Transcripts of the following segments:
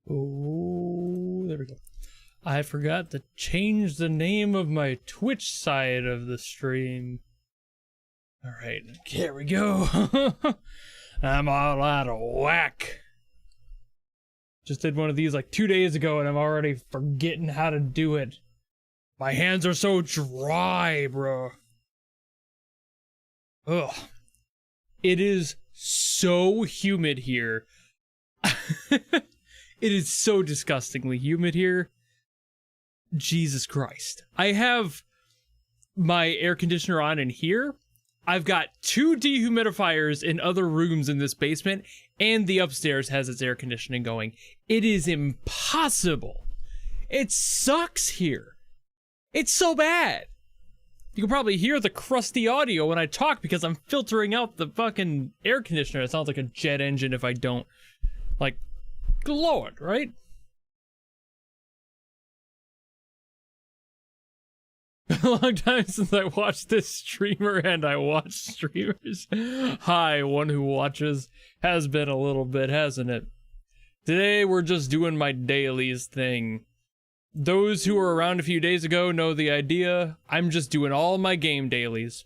Oh, there we go. I forgot to change the name of my Twitch side of the stream. All right, here we go. I'm all out of whack. Just did one of these like 2 days ago and I'm already forgetting how to do it. My hands are so dry, bro. Ugh. It is so humid here. It is so disgustingly humid here. Jesus Christ. I have my air conditioner on in here. I've got 2 dehumidifiers in other rooms in this basement, and the upstairs has its air conditioning going. It is impossible. It sucks here. It's so bad. You can probably hear the crusty audio when I talk because I'm filtering out the fucking air conditioner. It sounds like a jet engine if I don't. Like, good lord, right? A long time since I watched this streamer and I watch streamers. Hi, one who watches. Has been a little bit, hasn't it? Today we're just doing my dailies thing. Those who were around a few days ago know the idea. I'm just doing all my game dailies.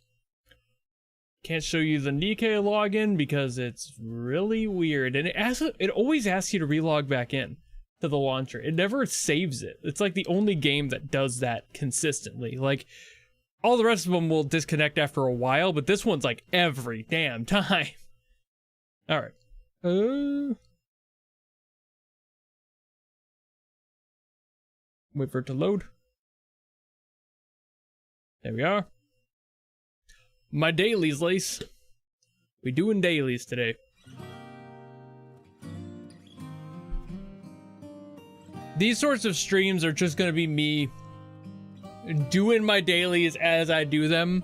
Can't show you the Nikkei login because it's really weird. And it always asks you to relog back in to the launcher. It never saves it. It's like the only game that does that consistently. Like, all the rest of them will disconnect after a while, but this one's like every damn time. Alright. Wait for it to load. There we are. My dailies, Lace. We doing dailies today. These sorts of streams are just gonna be me doing my dailies as I do them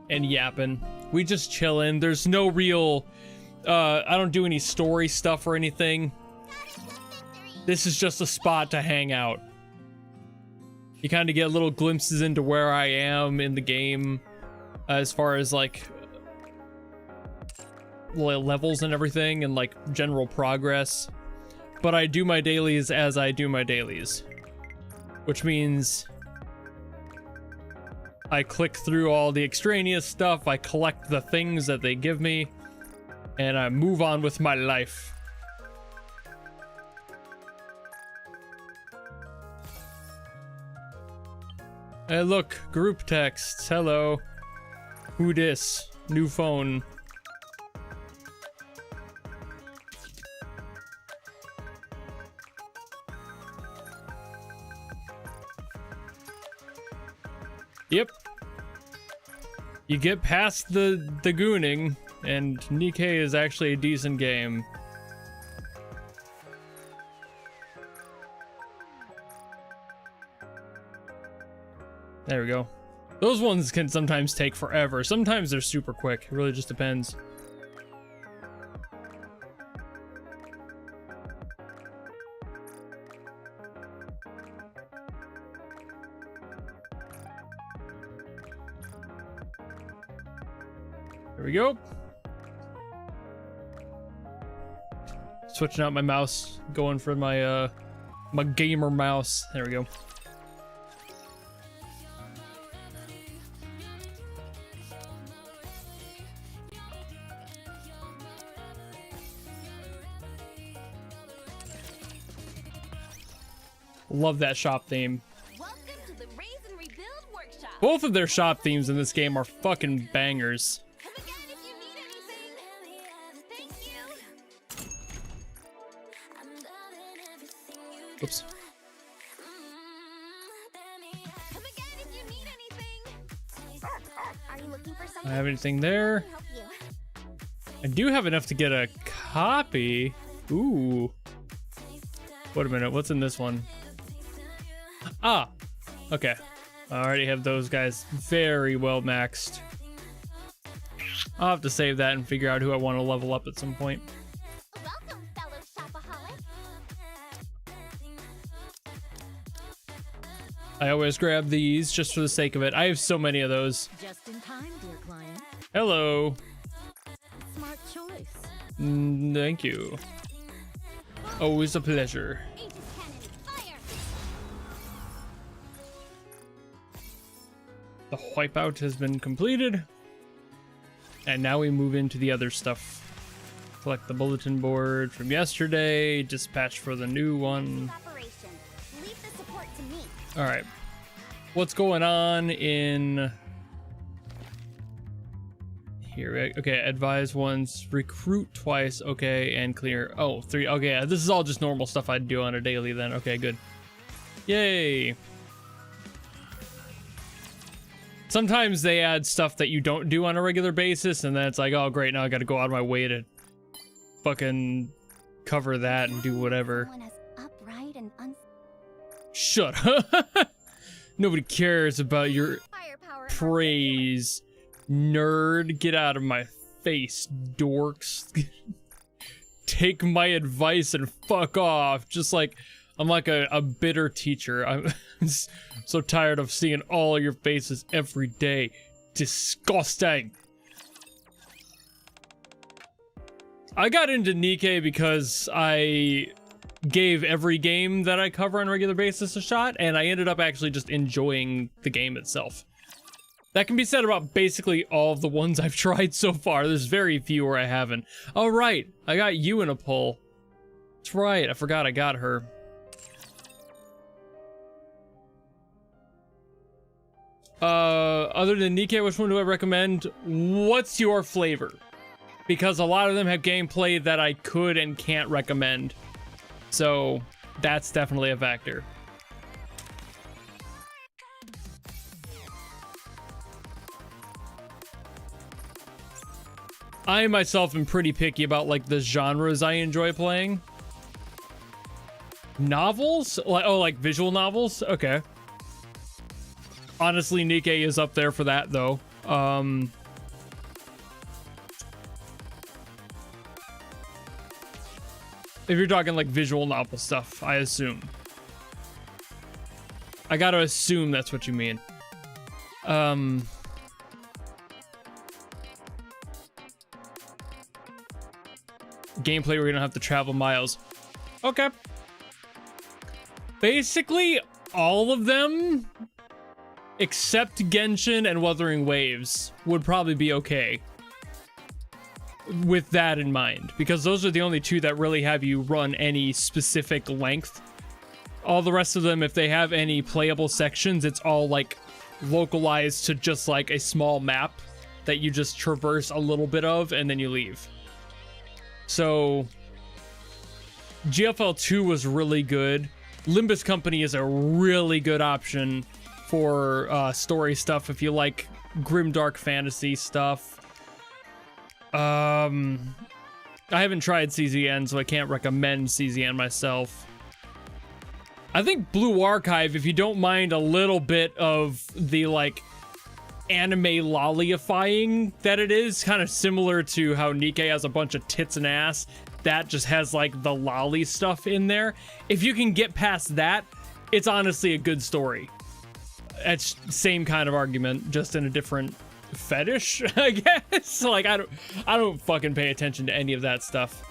and yapping. We just chillin'. There's no real, I don't do any story stuff or anything. This is just a spot to hang out. You kind of get little glimpses into where I am in the game. As far as like levels and everything and like general progress, but I do my dailies as I do my dailies, which means I click through all the extraneous stuff, I collect the things that they give me, and I move on with my life. Hey look, group texts, hello. Who dis? New phone. Yep. You get past the gooning, and Nikkei is actually a decent game. There we go. Those ones can sometimes take forever. Sometimes they're super quick. It really just depends. There we go. Switching out my mouse, going for my my gamer mouse. There we go. Love that shop theme. Welcome to the Raise and Rebuild Workshop. Both of their shop themes in this game are fucking bangers. Come again if you need anything. Thank you. Oops. Come again if you need anything. Are you looking for something? I have anything there? Help you. I do have enough to get a copy. Ooh. Wait a minute, what's in this one? Ah, okay. I already have those guys very well maxed. I'll have to save that and figure out who I want to level up at some point. Welcome, fellow shopaholic. I always grab these just for the sake of it. I have so many of those. Just in time, dear client. Hello. Smart choice. Thank you. Always a pleasure. Agency The wipeout has been completed. And now we move into the other stuff. Collect the bulletin board from yesterday. Dispatch for the new one. Operation. Leave the support to me. All right. What's going on in here? Okay, advise once, recruit twice. Okay, and clear. Oh, 3. Okay, yeah, this is all just normal stuff I'd do on a daily then. Okay, good. Yay. Sometimes they add stuff that you don't do on a regular basis, and then it's like, oh great, now I gotta go out of my way to fucking cover that and do whatever. Someone as upright and Shut up. Nobody cares about your firepower. praise, nerd. Get out of my face, dorks. Take my advice and fuck off. Just like I'm like a bitter teacher. I'm so tired of seeing all your faces every day. Disgusting. I got into Nikkei because I gave every game that I cover on a regular basis a shot, and I ended up actually just enjoying the game itself. That can be said about basically all of the ones I've tried so far. There's very few where I haven't. Oh right, I got you in a pull. That's right, I forgot I got her. Other than Nikkei, which one do I recommend? What's your flavor? Because a lot of them have gameplay that I could and can't recommend. So that's definitely a factor. I myself am pretty picky about like the genres I enjoy playing. Novels? Like visual novels? Okay. Honestly, Nikkei is up there for that though. If you're talking like visual novel stuff, I assume. I gotta assume that's what you mean. Gameplay where you don't have to travel miles. Okay. Basically, all of them, except Genshin and Wuthering Waves, would probably be okay. With that in mind, because those are the only two that really have you run any specific length. All the rest of them, if they have any playable sections, it's all like localized to just like a small map that you just traverse a little bit of and then you leave. So GFL 2 was really good. Limbus Company is a really good option for story stuff if you like grimdark fantasy stuff. I haven't tried CZN, so I can't recommend CZN myself. I think Blue Archive, if you don't mind a little bit of the like anime lollyifying that it is, kind of similar to how Nikkei has a bunch of tits and ass, that just has like the lolly stuff in there. If you can get past that, it's honestly a good story. It's same kind of argument, just in a different fetish, I guess. Like I don't fucking pay attention to any of that stuff.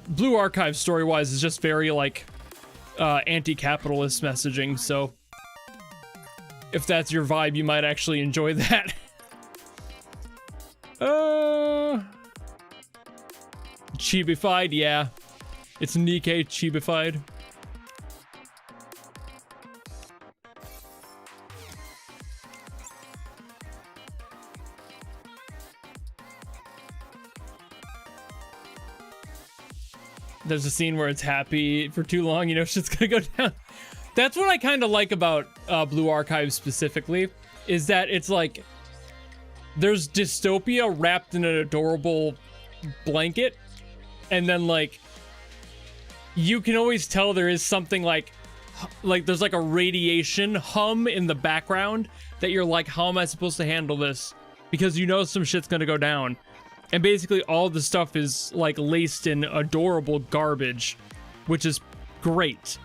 Blue Archive story-wise is just very like anti-capitalist messaging, so if that's your vibe, you might actually enjoy that. Chibified, yeah. It's Nikkei chibified. There's a scene where it's happy for too long, you know, shit's gonna go down. That's what I kind of like about Blue Archive specifically, is that it's like there's dystopia wrapped in an adorable blanket, and then like you can always tell there is something like there's like a radiation hum in the background that you're like, how am I supposed to handle this? Because you know some shit's gonna go down. And basically all the stuff is like laced in adorable garbage, which is great.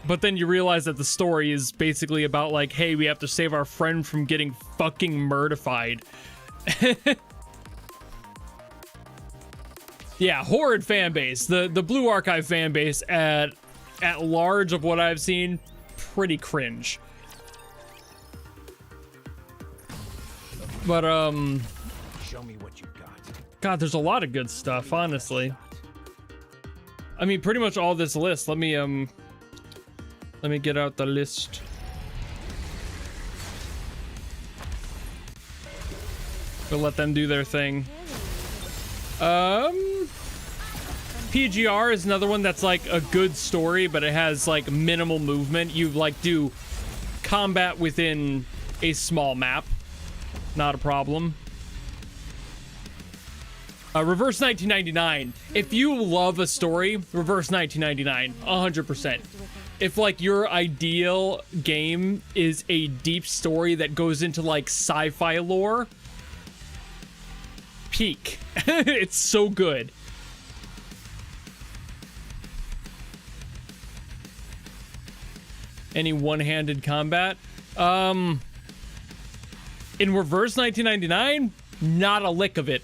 But then you realize that the story is basically about like, hey, we have to save our friend from getting fucking murdified. Yeah, horrid fan base. The Blue Archive fan base at large of what I've seen, pretty cringe. But Show me what you got. God, there's a lot of good stuff, honestly. I mean, pretty much all this list. Let me get out the list. We'll let them do their thing. PGR is another one that's like a good story, but it has like minimal movement. You like do combat within a small map. Not a problem. Reverse 1999. If you love a story, Reverse 1999, 100%. If like your ideal game is a deep story that goes into like sci-fi lore, peak. It's so good. Any one-handed combat? In Reverse 1999, not a lick of it.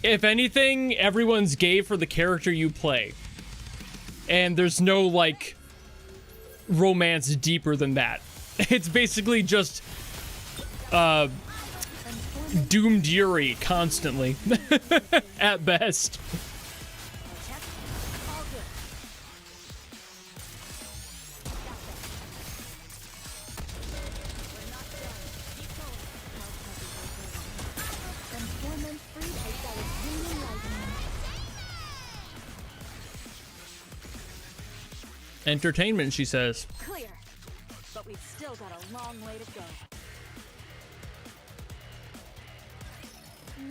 If anything, everyone's gay for the character you play. And there's no, like, romance deeper than that. It's basically just, doomed Yuri constantly. At best. Entertainment, she says. Clear. But we've still got a long way to go.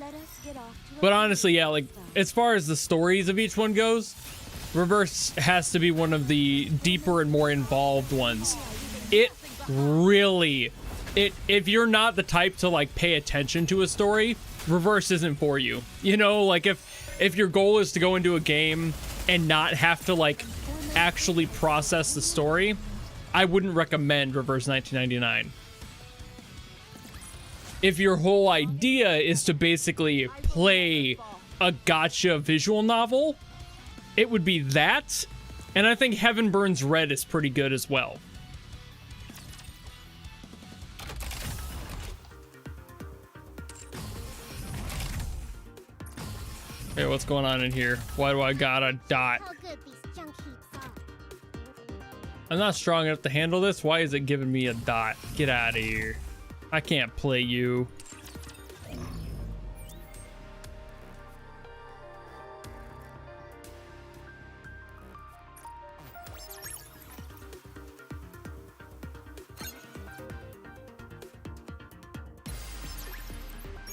Let us get off to a But honestly, yeah, like, as far as the stories of each one goes, Reverse has to be one of the deeper and more involved ones. It really, if you're not the type to, like, pay attention to a story, Reverse isn't for you. You know, like, if your goal is to go into a game and not have to, like, actually process the story, I wouldn't recommend Reverse 1999. If your whole idea is to basically play a gacha visual novel, it would be that, and I think Heaven Burns Red is pretty good as well. Hey, what's going on in here? Why do I got a dot? How good these junk heaps are. I'm not strong enough to handle this. Why is it giving me a dot? Get out of here. I can't play you.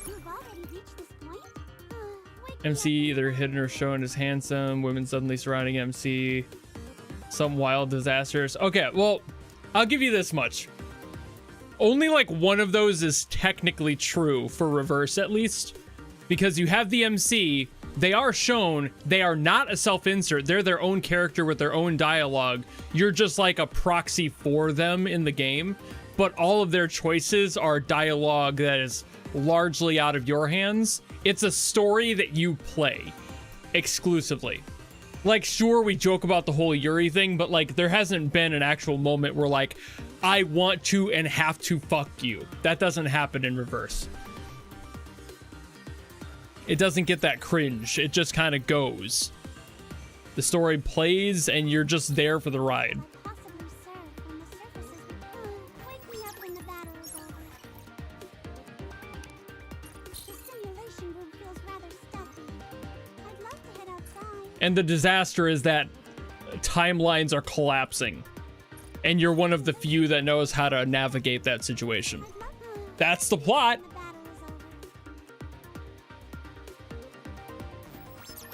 You've already reached this point? Wake MC either hidden or shown as handsome. Women suddenly surrounding MC. Some wild disasters. Okay, well, I'll give you this much. Only like one of those is technically true for Reverse, at least, because you have the MC. They are shown. They are not a self-insert. They're their own character with their own dialogue. You're just like a proxy for them in the game, but all of their choices are dialogue that is largely out of your hands. It's a story that you play exclusively. Like, sure, we joke about the whole Yuri thing, but like there hasn't been an actual moment where like I want to and have to fuck you. That doesn't happen in Reverse. It doesn't get that cringe. It just kind of goes. The story plays and you're just there for the ride. possibly serve when the surface is... wake me up when the battle is over. The simulation room feels rather stuffy. I'd love to head outside. And the disaster is that timelines are collapsing. And you're one of the few that knows how to navigate that situation. That's the plot. The battle is over.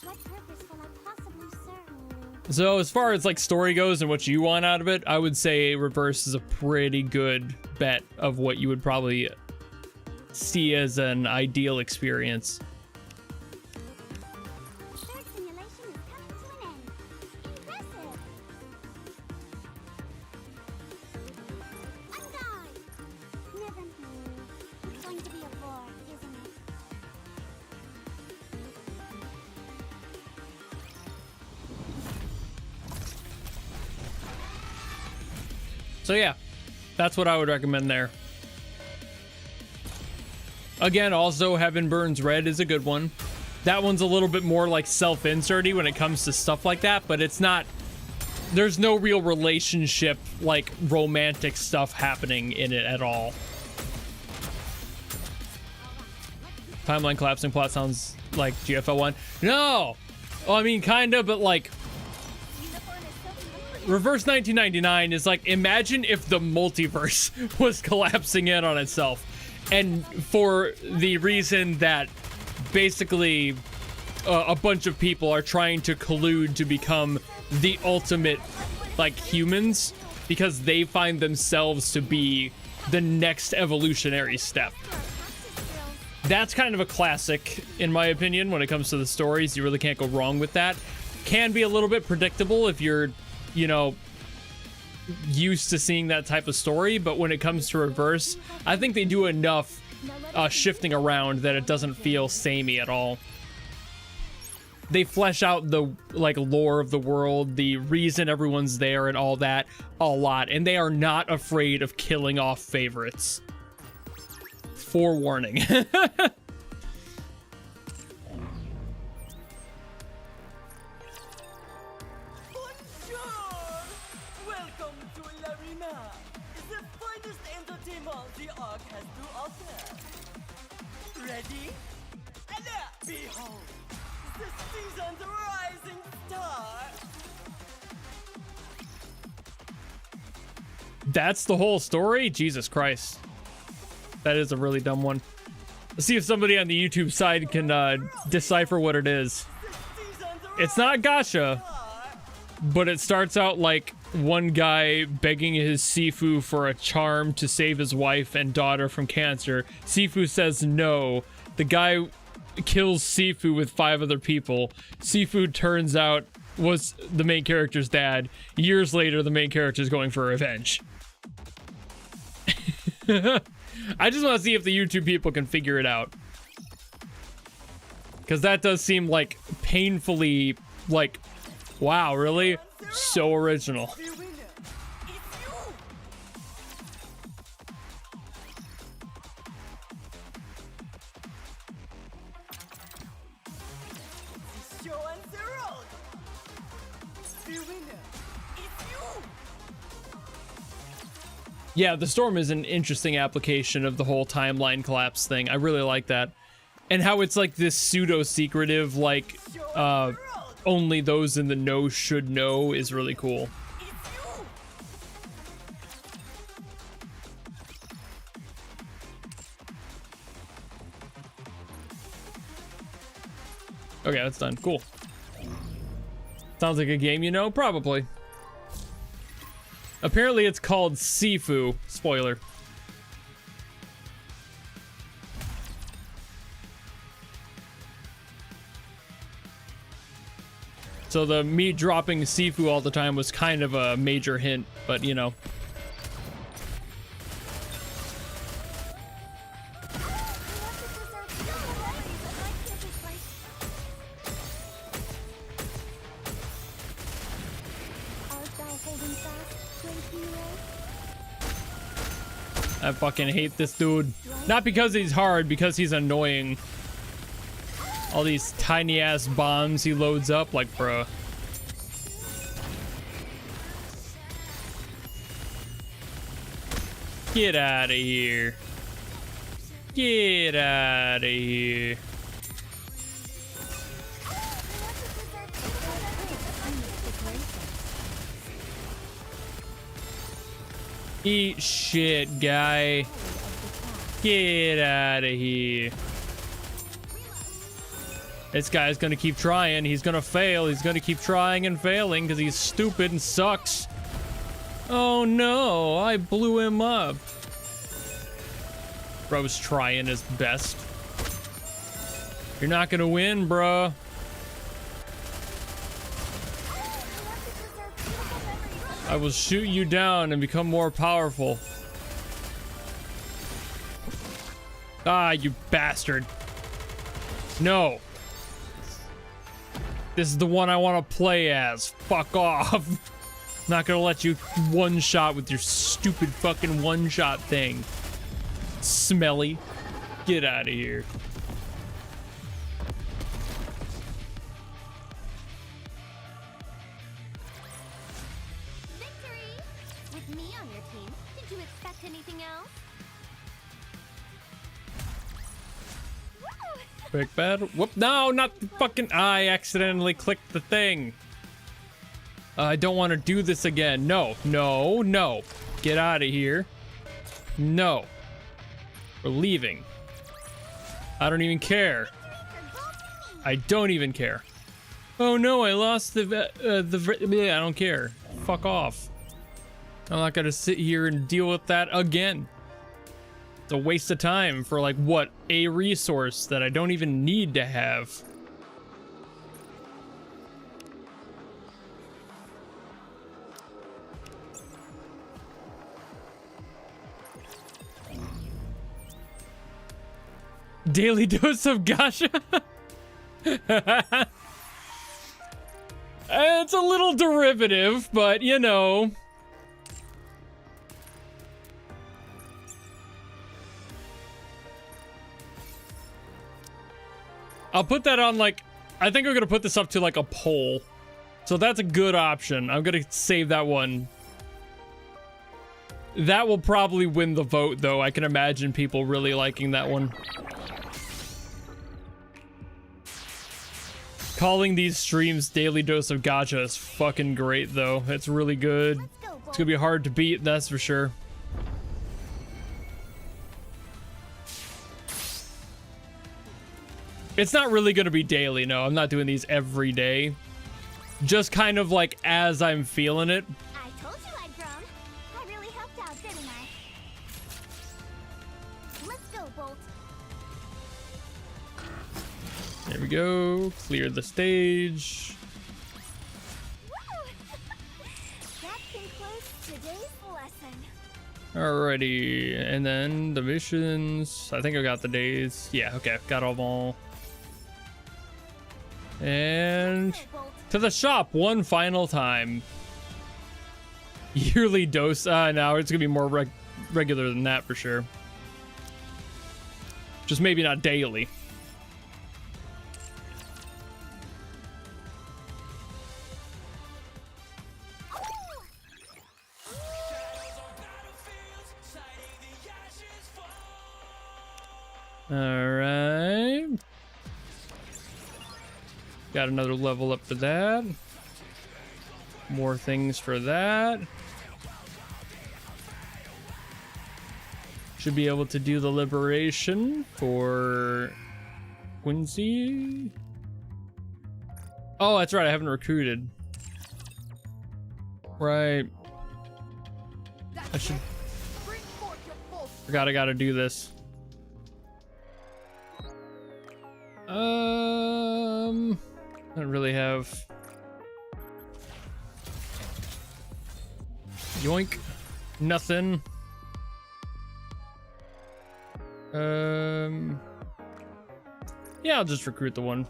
What purpose will I possibly serve? So as far as like story goes and what you want out of it, I would say Reverse is a pretty good bet of what you would probably see as an ideal experience. Third simulation is coming to an end. Impressive. I'm gone. Never mind. It's going to be a bore, isn't it? So yeah, That's what I would recommend there. Again, also Heaven Burns Red is a good one. That one's a little bit more like self-inserty when it comes to stuff like that, but it's not, there's no real relationship, like romantic stuff happening in it at all. Timeline collapsing plot sounds like GFL 1. No! Well, I mean, kinda, but like, Reverse 1999 is like, imagine if the multiverse was collapsing in on itself. And for the reason that basically a bunch of people are trying to collude to become the ultimate, like, humans, because they find themselves to be the next evolutionary step. That's kind of a classic, in my opinion, when it comes to the stories. You really can't go wrong with that. Can be a little bit predictable if you're, you know, used to seeing that type of story, but when it comes to Reverse, I think they do enough shifting around that it doesn't feel samey at all. They flesh out the, like, lore of the world, the reason everyone's there and all that a lot, and they are not afraid of killing off favorites. Forewarning. Ready? And behold, the season's rising star. That's the whole story? Jesus Christ. That is a really dumb one. Let's see if somebody on the YouTube side can decipher what it is. It's not gacha, but it starts out like one guy begging his Sifu for a charm to save his wife and daughter from cancer. Sifu says no. The guy kills Sifu with 5 other people. Sifu turns out was the main character's dad. Years later, the main character is going for revenge. I just want to see if the YouTube people can figure it out. Because that does seem like painfully, like, wow, really? So original. Yeah, the storm is an interesting application of the whole timeline collapse thing. I really like that. And how it's like this pseudo-secretive, like, only those in the know should know is really cool. Okay, that's done. Cool. Sounds like a game you know? Probably. Apparently it's called Sifu. Spoiler. So the me dropping Sifu all the time was kind of a major hint, but you know. I fucking hate this dude. Not because he's hard, because he's annoying. All these tiny ass bombs he loads up, like, bruh. Get out of here. Get out of here. Eat shit, guy. Get out of here. This guy's gonna keep trying. He's gonna fail. He's gonna keep trying and failing because he's stupid and sucks. Oh no, I blew him up. Bro's trying his best. You're not gonna win, bro. I will shoot you down and become more powerful. Ah, you bastard. No. This is the one I want to play as. Fuck off. Not gonna let you one-shot with your stupid fucking one-shot thing. Smelly. Get out of here. Victory! With me on your team, did you expect anything else? Woo! Quick battle. Whoop. No, not the fucking. I accidentally clicked the thing. I don't want to do this again. No, no, no. Get out of here. No. We're leaving. I don't even care. I don't even care. Oh no, I lost the yeah, I don't care. Fuck off. I'm not gonna sit here and deal with that again. It's a waste of time for like what? A resource that I don't even need to have. Daily dose of gacha. It's a little derivative, but you know. I'll put that on like, I think I'm gonna put this up to like a poll. So that's a good option. I'm gonna save that one. That will probably win the vote though. I can imagine people really liking that one. Calling these streams Daily Dose of Gacha is fucking great though. It's really good. It's gonna be hard to beat, that's for sure. It's not really gonna be daily, no. I'm not doing these every day. Just kind of like as I'm feeling it. I told you I'd grown. I really helped out, didn't I? Let's go, Bolt. There we go. Clear the stage. Woo! That concludes today's lesson. Alrighty, and then the missions. I think I got the days. Yeah, okay, got them all. And to the shop one final time. Yearly dose. No, it's gonna be more regular than that for sure. Just maybe not daily. Alright. Got another level up for that. More things for that. Should be able to do the liberation for Quincy. Oh, that's right. I haven't recruited. Right. I should. Forgot I gotta do this. I don't really have. Yoink. Nothing. Yeah, I'll just recruit the one.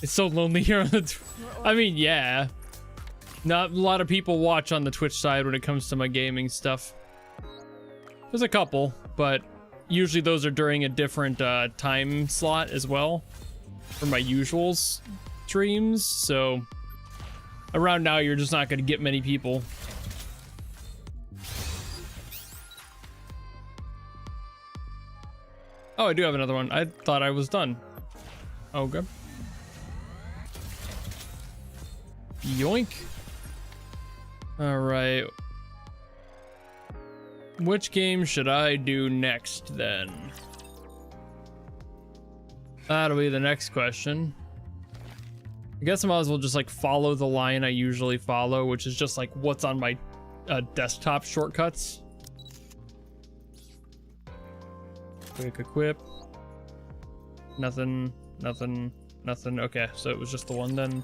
It's so lonely here on the I mean, yeah. Not a lot of people watch on the Twitch side when it comes to my gaming stuff. There's a couple, but usually those are during a different time slot as well for my usual streams. So around now, you're just not going to get many people. Oh, I do have another one. I thought I was done. Okay. Yoink. All right. Which game should I do next then? That'll be the next question. I guess I might as well just like follow the line I usually follow, which is just like what's on my desktop shortcuts. Quick equip. Nothing, nothing, nothing. Okay, so it was just the one then.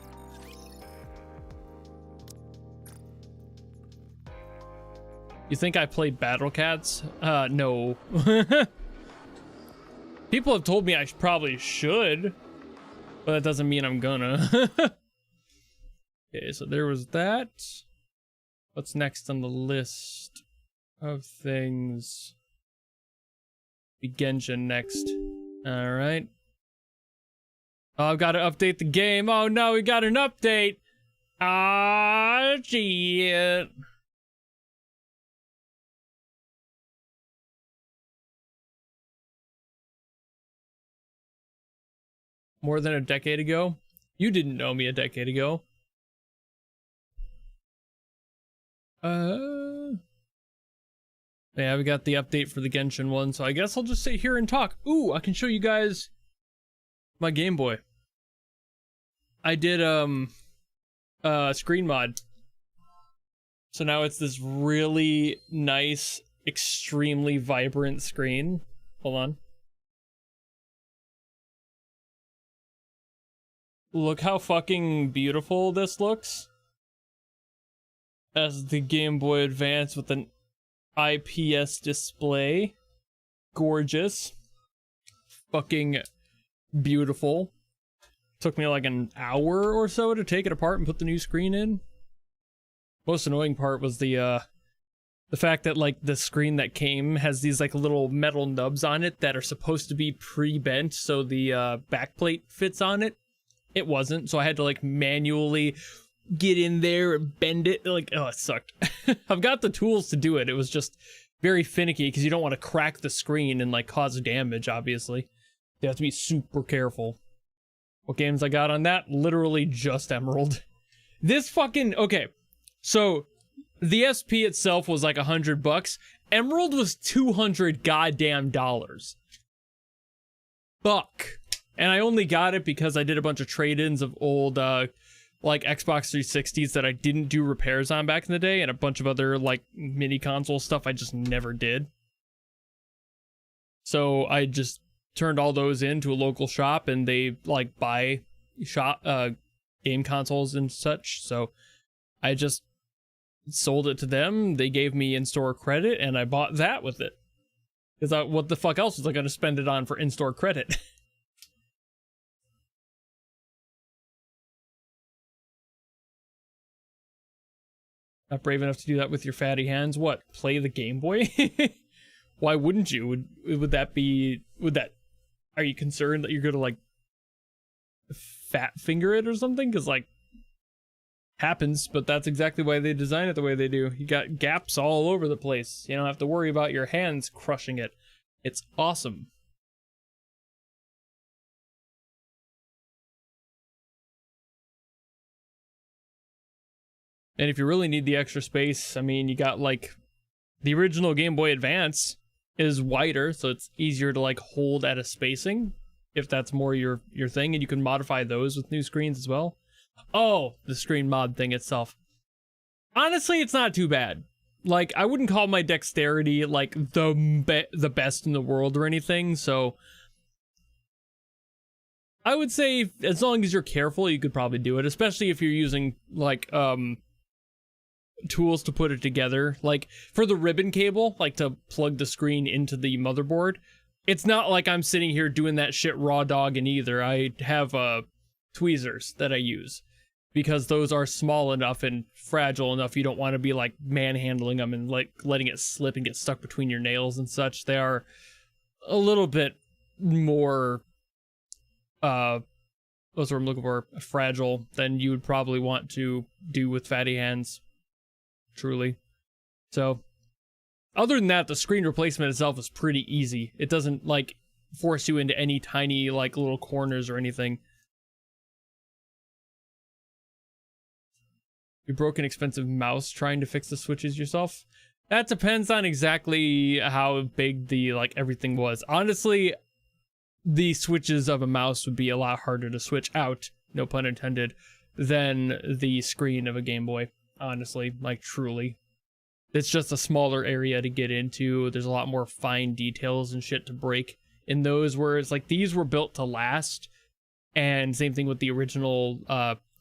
You think I played Battle Cats? No. People have told me I probably should. But that doesn't mean I'm gonna. Okay, so there was that. What's next on the list of things? Be Genshin next. Alright. Oh, I've got to update the game. Oh no, we got an update! Ah, shit. More than a decade ago? You didn't know me a decade ago. Yeah, we got the update for the Genshin one, so I guess I'll just sit here and talk. Ooh, I can show you guys my Game Boy. I did screen mod. So now it's this really nice, extremely vibrant screen. Hold on. Look how fucking beautiful this looks. As the Game Boy Advance with an IPS display. Gorgeous. Fucking beautiful. Took me like an hour or so to take it apart and put the new screen in. Most annoying part was the fact that like the screen that came has these like little metal nubs on it that are supposed to be pre-bent so the backplate fits on it. It wasn't, so I had to like manually get in there and bend it. Like, oh, it sucked. I've got the tools to do it. It was just very finicky because you don't want to crack the screen and like cause damage, obviously. You have to be super careful. What games I got on that? Literally just Emerald. This fucking, okay. So the SP itself was like $100. Emerald was $200 goddamn dollars. Fuck. And I only got it because I did a bunch of trade-ins of old, like, Xbox 360s that I didn't do repairs on back in the day, and a bunch of other, like, mini console stuff I just never did. So I just turned all those into a local shop, and they, like, buy game consoles and such, so I just sold it to them. They gave me in-store credit, and I bought that with it. Because what the fuck else was I going to spend it on for in-store credit? Not brave enough to do that with your fatty hands. What? Play the Game Boy? Why wouldn't you? Would that be... Are you concerned that you're gonna, like, fat finger it or something? Because, like, happens, but that's exactly why they design it the way they do. You got gaps all over the place. You don't have to worry about your hands crushing it. It's awesome. And if you really need the extra space, I mean, you got, like, the original Game Boy Advance is wider, so it's easier to, like, hold at a spacing, if that's more your thing, and you can modify those with new screens as well. Oh, the screen mod thing itself. Honestly, it's not too bad. Like, I wouldn't call my dexterity, like, the best in the world or anything, so... I would say, as long as you're careful, you could probably do it, especially if you're using, like, tools to put it together. Like for the ribbon cable, like to plug the screen into the motherboard, it's not like I'm sitting here doing that shit raw dogging either. I have tweezers that I use because those are small enough and fragile enough you don't want to be like manhandling them and like letting it slip and get stuck between your nails and such. They are a little bit more what's what I'm looking for, fragile than you would probably want to do with fatty hands. Truly. So, other than that, the screen replacement itself is pretty easy. It doesn't, like, force you into any tiny, like, little corners or anything. You broke an expensive mouse trying to fix the switches yourself? That depends on exactly how big the, like, everything was. Honestly, the switches of a mouse would be a lot harder to switch out, no pun intended, than the screen of a Game Boy. Honestly, like, truly. It's just a smaller area to get into. There's a lot more fine details and shit to break in those, where it's like these were built to last. And same thing with the original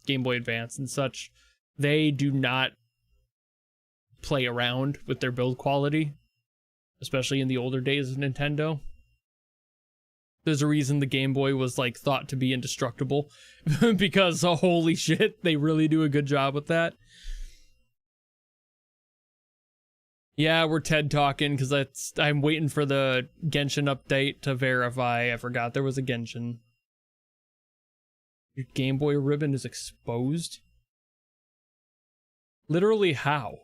Game Boy Advance and such. They do not play around with their build quality, especially in the older days of Nintendo. There's a reason the Game Boy was like thought to be indestructible because holy shit, they really do a good job with that. Yeah, we're TED talking because I'm waiting for the Genshin update to verify. I forgot there was a Genshin. Your Game Boy ribbon is exposed? Literally how?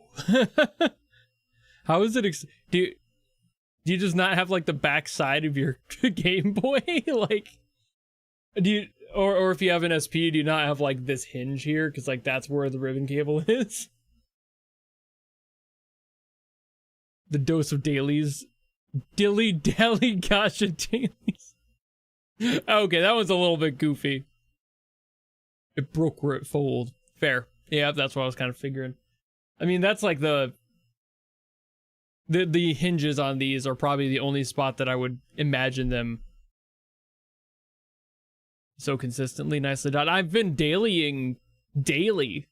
How is it do you just not have like the back side of your Game Boy? Like, do you, or if you have an SP, do you not have like this hinge here? Because like that's where the ribbon cable is. The dose of dailies. Dilly dally gotcha dailies. Okay, that one's a little bit goofy. It broke where it fold. Fair. Yeah, that's what I was kind of figuring. I mean, that's like the hinges on these are probably the only spot that I would imagine them so consistently nicely done. I've been dailying daily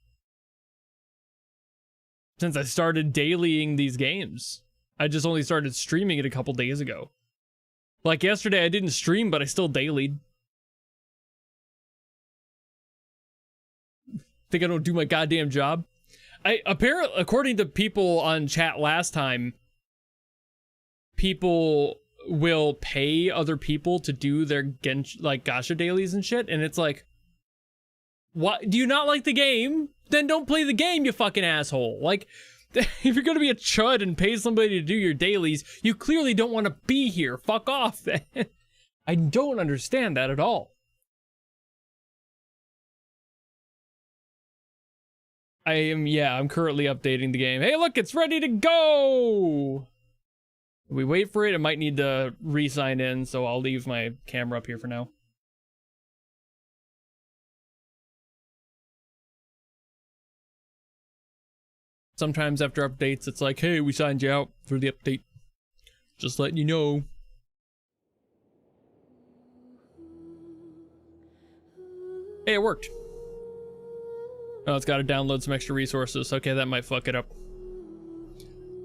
since I started dailying these games. I just only started streaming it a couple days ago. Like yesterday I didn't stream, but I still dailied. Think I don't do my goddamn job? Apparently, according to people on chat last time, people will pay other people to do their like gacha dailies and shit, and it's like, what? Do you not like the game? Then don't play the game, you fucking asshole. Like, if you're gonna be a chud and pay somebody to do your dailies, you clearly don't want to be here. Fuck off, then. I don't understand that at all. I'm currently updating the game. Hey, look, it's ready to go! We wait for it. It might need to re-sign in, so I'll leave my camera up here for now. Sometimes after updates, it's like, hey, we signed you out for the update. Just letting you know. Hey, it worked. Oh, it's got to download some extra resources. Okay, that might fuck it up.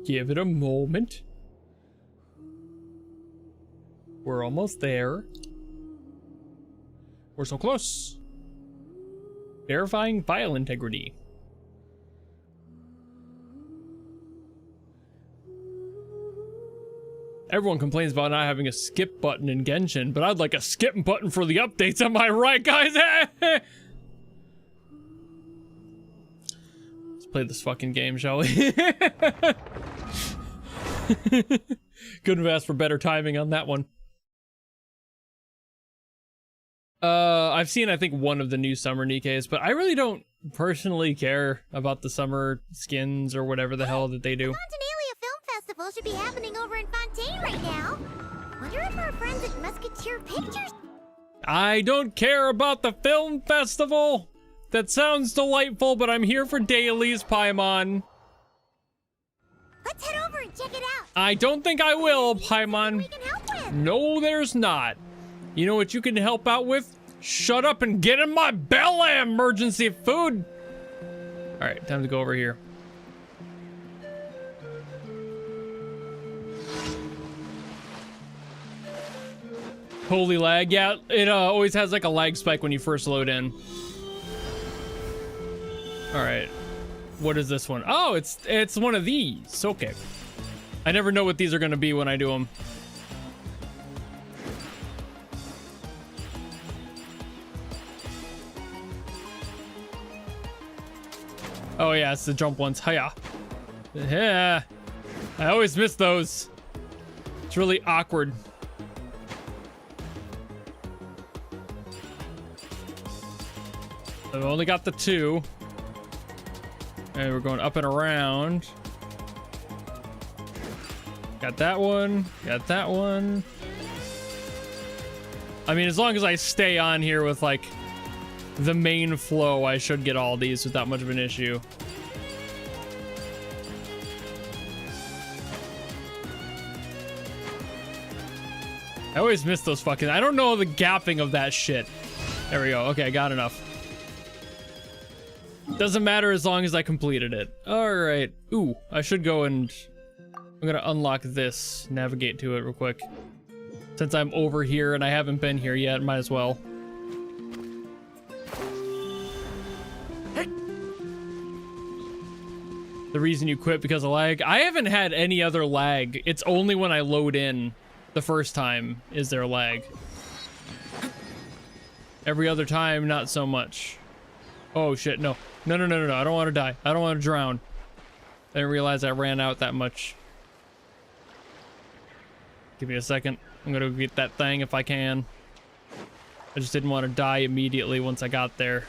Give it a moment. We're almost there. We're so close. Verifying file integrity. Everyone complains about not having a skip button in Genshin, but I'd like a skip button for the updates, am I right, guys? Let's play this fucking game, shall we? Couldn't have asked for better timing on that one. I've seen, I think, one of the new summer Nikkeis, but I really don't personally care about the summer skins or whatever the hell that they do. Fontanelia Film Festival should be happening over in Fontaine right now. Wonder if our friends at Musketeer Pictures... I don't care about the film festival. That sounds delightful, but I'm here for dailies, Paimon. Let's head over and check it out. I don't think I will, Paimon. We can help with. No, there's not. You know what you can help out with? Shut up and get in my belly, emergency food. All right, time to go over here. Holy lag. Yeah, it always has like a lag spike when you first load in. All right. What is this one? Oh, it's one of these. Okay. I never know what these are going to be when I do them. Oh yeah, it's the jump ones. Hiya. Yeah. I always miss those. It's really awkward. I've only got the two. And we're going up and around. Got that one. Got that one. I mean, as long as I stay on here with like the main flow, I should get all these without much of an issue. I always miss those fucking... I don't know the gapping of that shit. There we go. Okay, I got enough. Doesn't matter as long as I completed it. Alright. Ooh, I should go and... I'm gonna unlock this. Navigate to it real quick. Since I'm over here and I haven't been here yet, might as well. The reason you quit because of lag? I haven't had any other lag. It's only when I load in the first time is there lag. Every other time, not so much. Oh shit, no. No, I don't want to die. I don't want to drown. I didn't realize I ran out that much. Give me a second. I'm gonna get that thing if I can. I just didn't want to die immediately once I got there.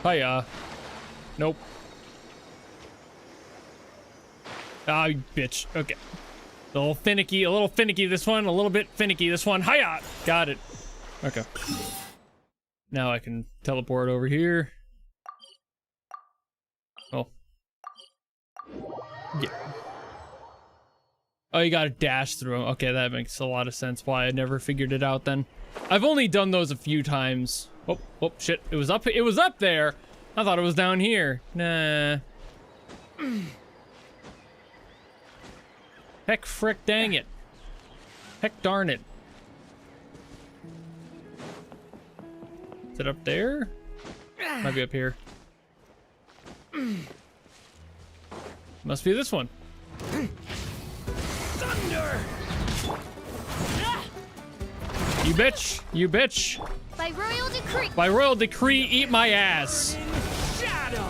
Hiya. Nope. Ah, you bitch. Okay. A little finicky this one, a little bit finicky this one. Hiya! Got it. Okay. Now I can teleport over here. Oh. Yeah. Oh, you gotta dash through them. Okay, that makes a lot of sense why I never figured it out then. I've only done those a few times. Oh, shit. It was up there. I thought it was down here. Nah. Heck frick dang it. Heck darn it. Is it up there? Might be up here. Must be this one. Thunder! You bitch! You bitch! By royal decree. By royal decree, eat my ass! Shadow!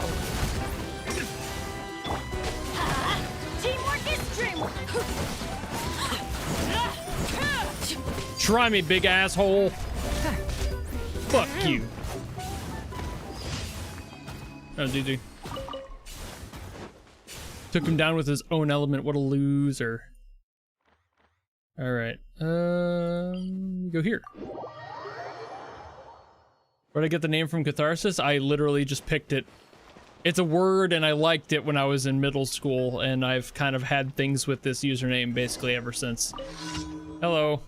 Teamwork is dreamwork. Try me, big asshole! Fuck you. Oh, GG. Took him down with his own element. What a loser. Alright. Go here. Where'd I get the name from? Catharsis? I literally just picked it. It's a word and I liked it when I was in middle school, and I've kind of had things with this username basically ever since. Hello.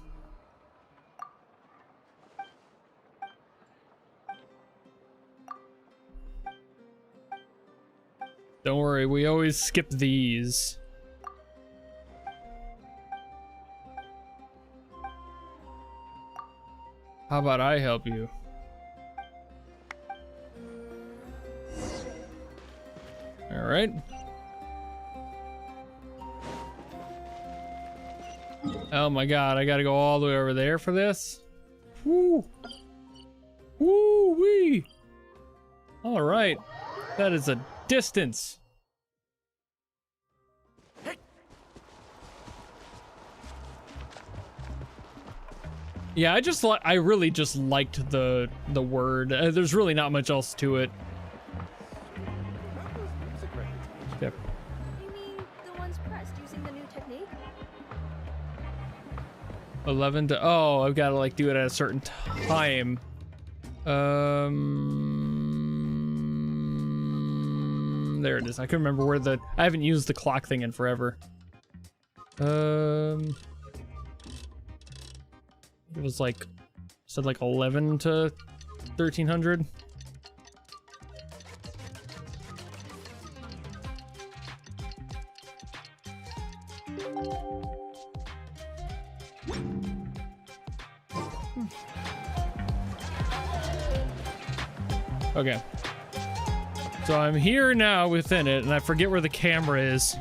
Don't worry, we always skip these. How about I help you? All right. Oh my god, I gotta go all the way over there for this? Woo! Woo-wee! All right. That is a distance. Yeah, I really just liked the word. There's really not much else to it. Yep. You mean the ones pressed using the new technique? 11 to I've got to like do it at a certain time. There it is. I couldn't remember where I haven't used the clock thing in forever. It was like, said like 11 to 1300. Okay. So I'm here now within it, and I forget where the camera is.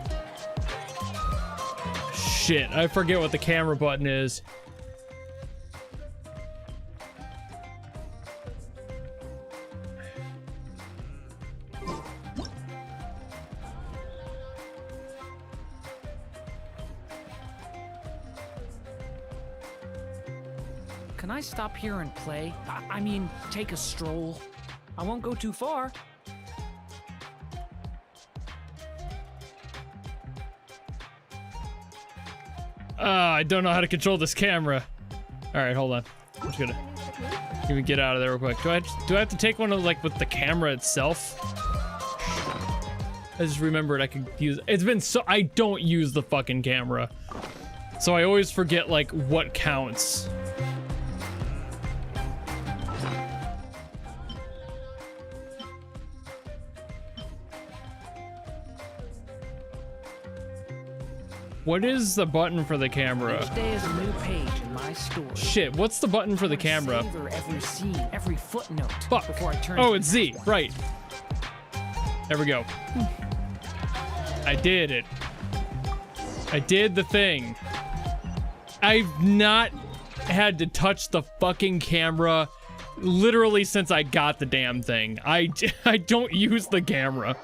Shit, I forget what the camera button is. Can I stop here and play? I mean, take a stroll. I won't go too far. I don't know how to control this camera. All right, hold on. I'm just gonna even get out of there real quick. Do I have to take one of like with the camera itself? I just remembered I could use. It's been so I don't use the fucking camera, so I always forget like what counts. What is the button for the camera? Each day is a new page in my story. Shit, what's the button for the camera? Savor every scene, every footnote. Fuck. Before I turn. Oh, to it's the Z. next one. Right. There we go. I did it. I did the thing. I've not had to touch the fucking camera literally since I got the damn thing. I don't use the camera.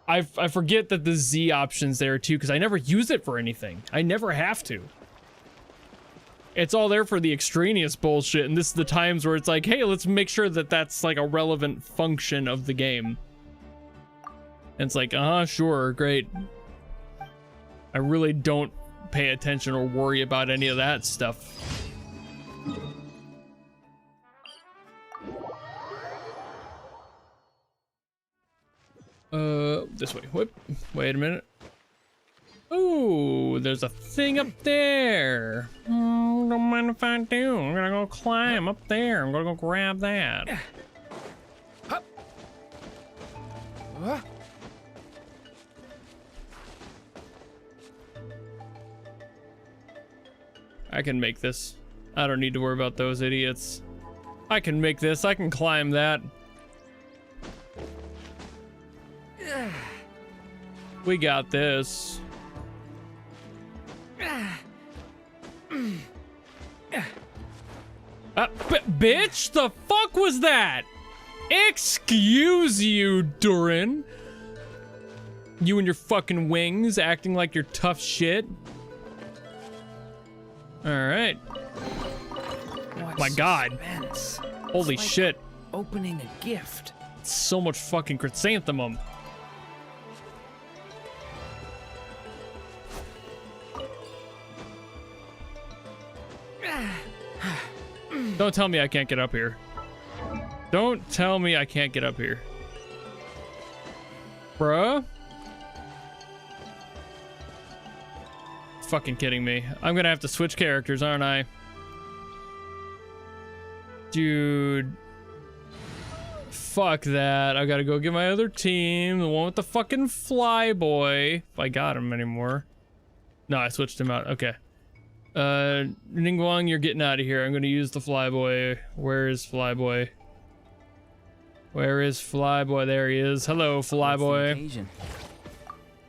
I forget that the Z option's there too, because I never use it for anything. I never have to. It's all there for the extraneous bullshit, and this is the times where it's like, hey, let's make sure that that's like a relevant function of the game. And it's like, sure, great. I really don't pay attention or worry about any of that stuff. This way. Whoop. Wait a minute. Oh, there's a thing up there. Don't mind if I do. I'm gonna go climb up there. I'm gonna go grab that. I can make this. I don't need to worry about those idiots. I can make this. I can climb that. We got this. Bitch, the fuck was that? Excuse you, Durin. You and your fucking wings acting like you're tough shit. All right. What My God. suspense. Holy It's like shit. Opening a gift. So much fucking chrysanthemum. Don't tell me I can't get up here. Don't tell me I can't get up here. Bruh? Fucking kidding me. I'm gonna have to switch characters, aren't I? Dude. Fuck that. I gotta go get my other team. The one with the fucking flyboy. If I got him anymore. No, I switched him out. Okay. Ningguang, you're getting out of here. I'm gonna use the flyboy. Where is flyboy? Where is flyboy? There he is. Hello, flyboy.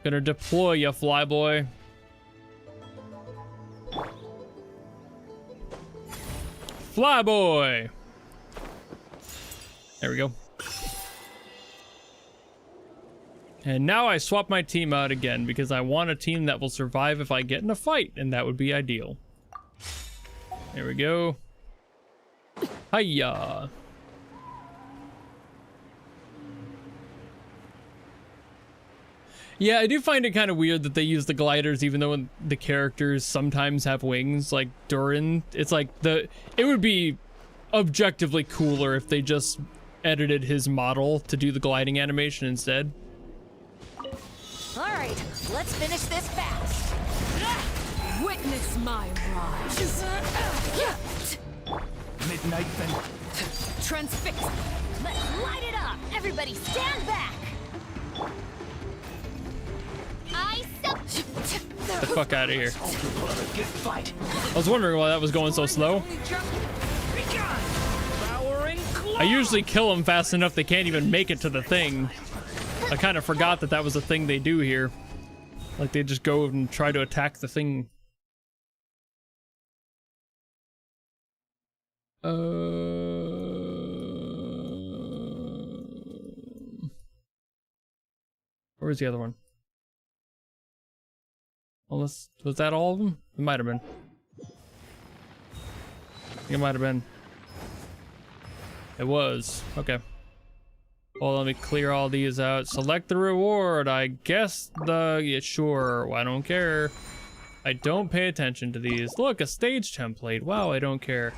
Gonna deploy ya, flyboy. Flyboy. There we go. And now I swap my team out again because I want a team that will survive if I get in a fight, and that would be ideal. There we go. Hiya. Yeah, I do find it kind of weird that they use the gliders even though the characters sometimes have wings, like Durin. It's like it would be objectively cooler if they just edited his model to do the gliding animation instead. All right, let's finish this fast. Witness my rise. Midnight then. Transfix. Let's light it up. Everybody stand back. Get the fuck out of here. Good fight. I was wondering why that was going so slow. I usually kill them fast enough they can't even make it to the thing. I kind of forgot that was a thing they do here. Like they just go and try to attack the thing. Where's the other one? Unless, was that all of them? It might have been. It might have been. It was. Okay. Well, let me clear all these out. Select the reward. I guess yeah, sure. I don't care. I don't pay attention to these. Look, a stage template. Wow, I don't care.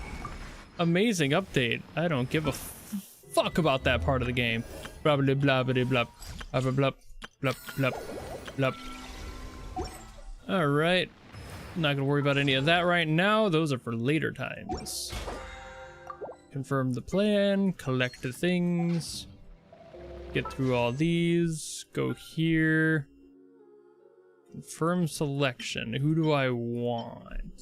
Amazing update. I don't give a fuck about that part of the game. Blah blah blah blah blah blah blah blah blah blah. All right. Not gonna worry about any of that right now. Those are for later times. Confirm the plan. Collect the things. Get through all these. Go here. Confirm selection. Who do I want?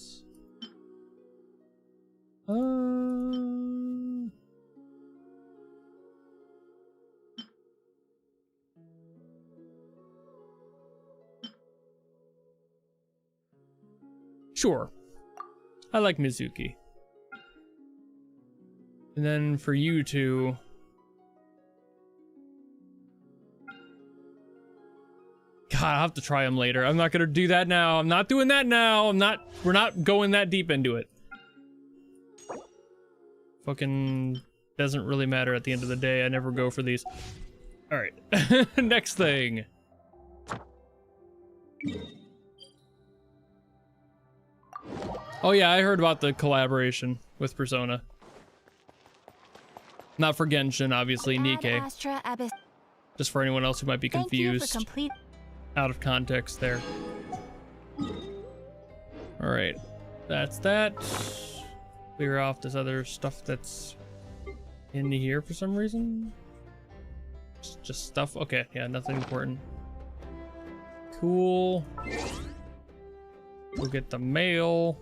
Sure. I like Mizuki. And then for you two... God, I'll have to try them later. I'm not gonna do that now. I'm not doing that now. We're not going that deep into it. Fucking doesn't really matter at the end of the day. I never go for these. Alright. Next thing. Oh yeah, I heard about the collaboration with Persona. Not for Genshin, obviously, Nikke. Just for anyone else who might be confused. Out of context there. Alright. That's that. Clear off this other stuff that's in here for some reason. Just stuff. Okay, yeah, nothing important. Cool. We'll get the mail.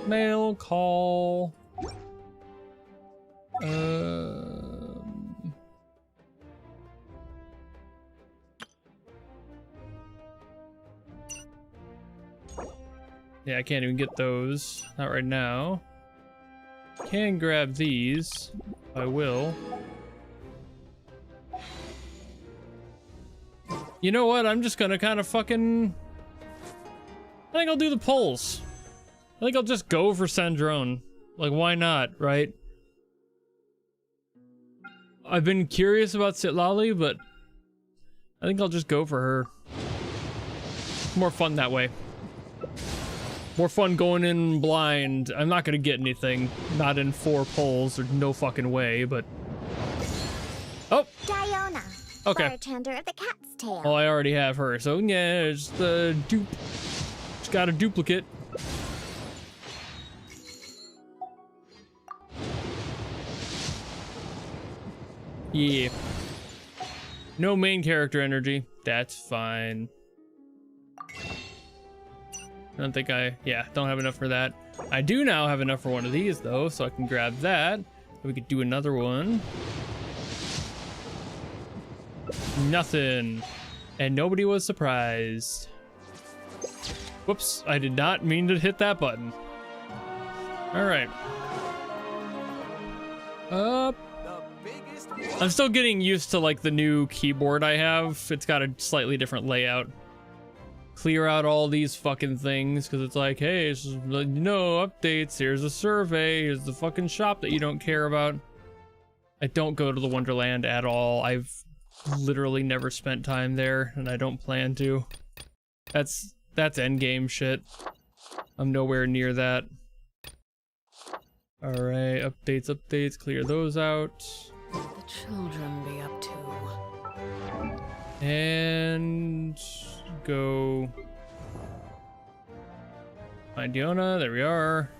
Mail call. Yeah, I can't even get those. Not right now. Can grab these. I will. You know what? I'm just gonna kind of fucking... I think I'll do the polls. I think I'll just go for Sandrone. Like, why not, right? I've been curious about Citlali, but I think I'll just go for her. More fun that way. More fun going in blind. I'm not gonna get anything. Not in 4 polls. There's no fucking way, but... Oh! Diona, okay. bartender of the Cat's Tail. Well, I already have her, so yeah, it's the dupe. Just got a duplicate. Yeah. No main character energy. That's fine. I don't think don't have enough for that. I do now have enough for one of these though, so I can grab that. We could do another one. Nothing. And nobody was surprised. Whoops, I did not mean to hit that button. All right. I'm still getting used to like the new keyboard I have. It's got a slightly different layout. Clear out all these fucking things because it's like, hey, it's just, updates. Here's a survey. Here's the fucking shop that you don't care about. I don't go to the Wonderland at all. I've literally never spent time there, and I don't plan to. That's endgame shit. I'm nowhere near that. All right, updates. Clear those out. The children be up to. And go find Diona. There we are.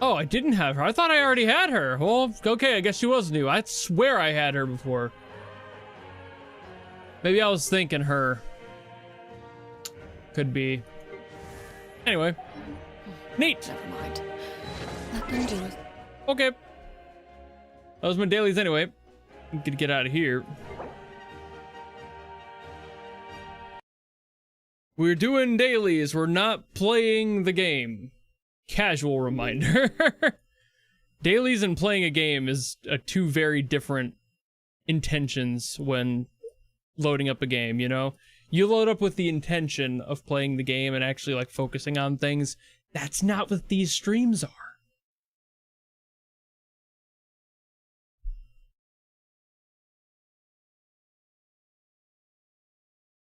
Oh, I didn't have her. I thought I already had her. Well, okay, I guess she was new. I swear I had her before. Maybe I was thinking her. Could be. Anyway. Neat. Never mind. Let them do it. Okay. That was my dailies anyway. I'm gonna get out of here. We're doing dailies. We're not playing the game. Casual reminder. Dailies and playing a game is two very different intentions when loading up a game, you know? You load up with the intention of playing the game and actually like focusing on things. That's not what these streams are.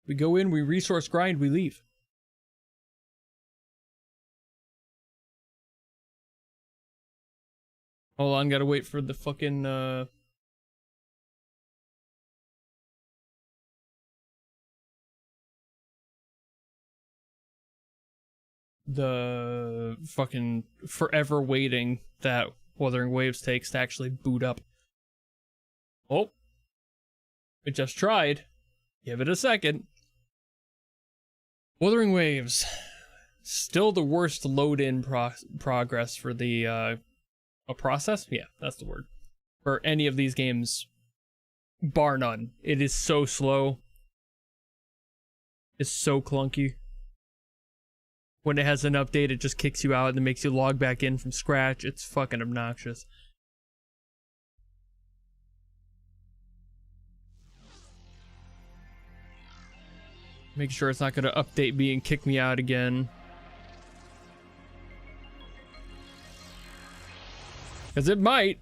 We go in, we resource grind, we leave. Hold on, gotta wait for the fucking, the fucking forever waiting that Wuthering Waves takes to actually boot up. Oh. We just tried. Give it a second. Wuthering Waves. Still the worst load-in progress for the, a process? Yeah, that's the word. For any of these games, bar none. It is so slow. It's so clunky. When it has an update, it just kicks you out and then makes you log back in from scratch. It's fucking obnoxious. Make sure it's not going to update me and kick me out again. Because it might.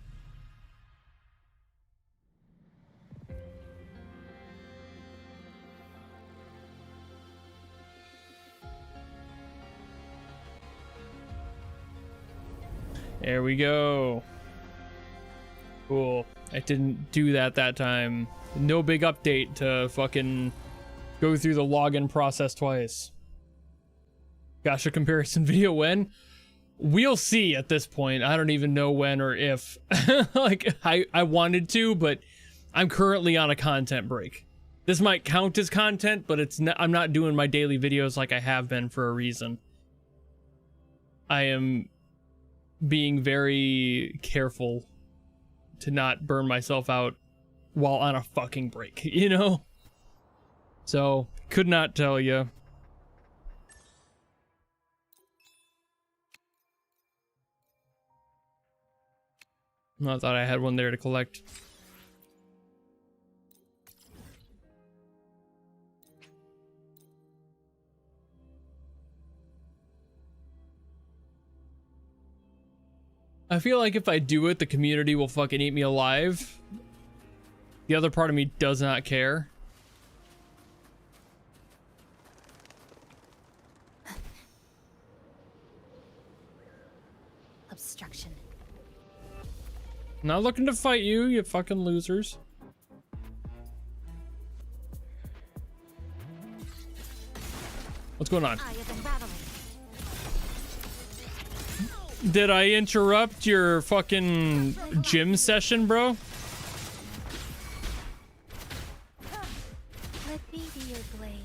There we go. Cool. I didn't do that time. No big update to fucking go through the login process twice. Gosh, a comparison video when? We'll see at this point. I don't even know when or if. Like, I wanted to, but I'm currently on a content break. This might count as content, but it's not, I'm not doing my daily videos like I have been for a reason. I am being very careful to not burn myself out while on a fucking break, you know? So, could not tell you. I thought I had one there to collect. I feel like if I do it, the community will fucking eat me alive. The other part of me does not care. Obstruction. Not looking to fight you, you fucking losers. What's going on? Did I interrupt your fucking gym session, bro? Let me be your blade.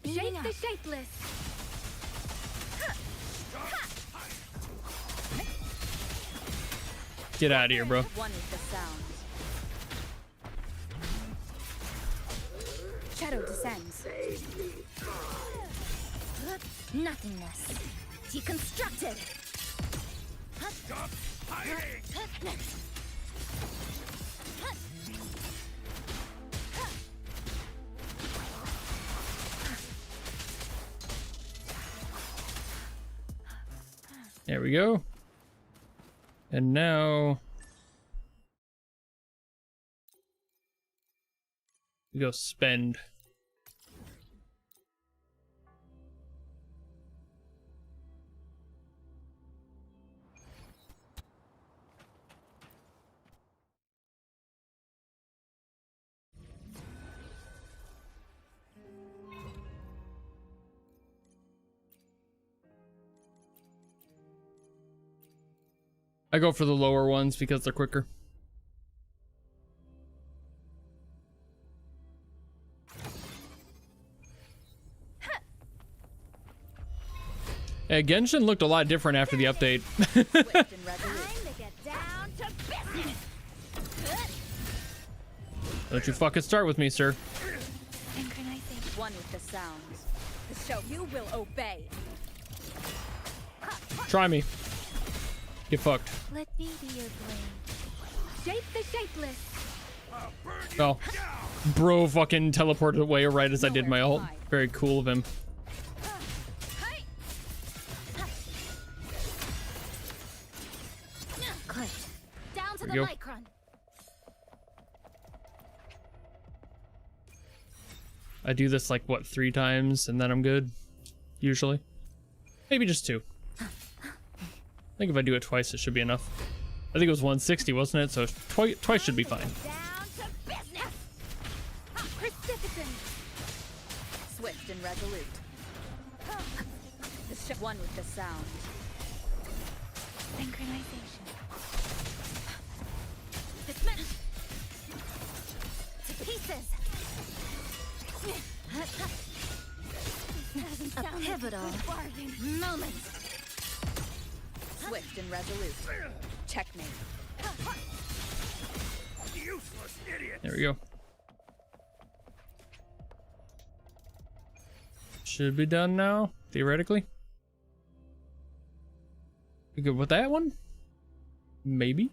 Shape the shapeless. Get out of here, bro. One is the sound. Shadow descends. Nothingness. Deconstructed. Stop hiding! There we go. And now we go spend. I go for the lower ones because they're quicker. Yeah, Genshin looked a lot different after the update. Don't you fucking start with me, sir. One with the sounds. The show you will obey. Try me. Get fucked. Let me be your blade. Shape the shapeless. Oh. Bro fucking teleported away right as I did my ult. Very cool of him. Clicked. Down to There the we go. micron. I do this like, what, 3 times and then I'm good? Usually. Maybe just 2. I think if I do it twice, it should be enough. I think it was 160, wasn't it? So twice should be fine. Down to business. Precipitant. Swift and resolute. One with the sound. Synchronization. pieces. A pivotal Moment. swift and resolute. Checkmate. Useless idiot. There we go. Should be done now, theoretically. We good with that one? Maybe.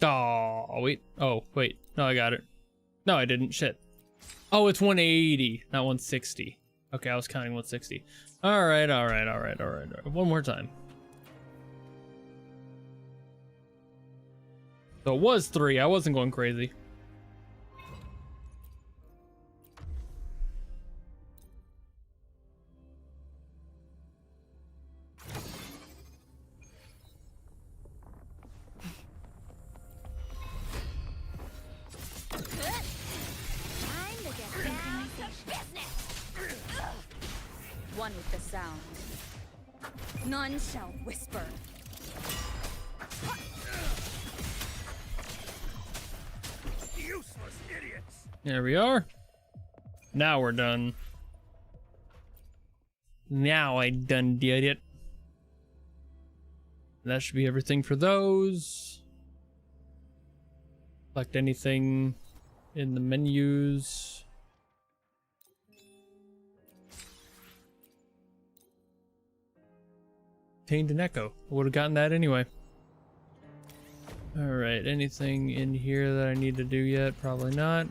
Oh, wait. Oh, wait. No, I got it. No, I didn't. Shit. Oh, it's 180, not 160. Okay, I was counting 160. All right. One more time. So it was 3. I wasn't going crazy. Time to get down to business. One with the sound. None shall whisper. Useless idiots. There we are. Now we're done. Now I done did it. That should be everything for those. Select anything in the menus. Obtained an echo. I would have gotten that anyway. Alright, anything in here that I need to do yet? Probably not.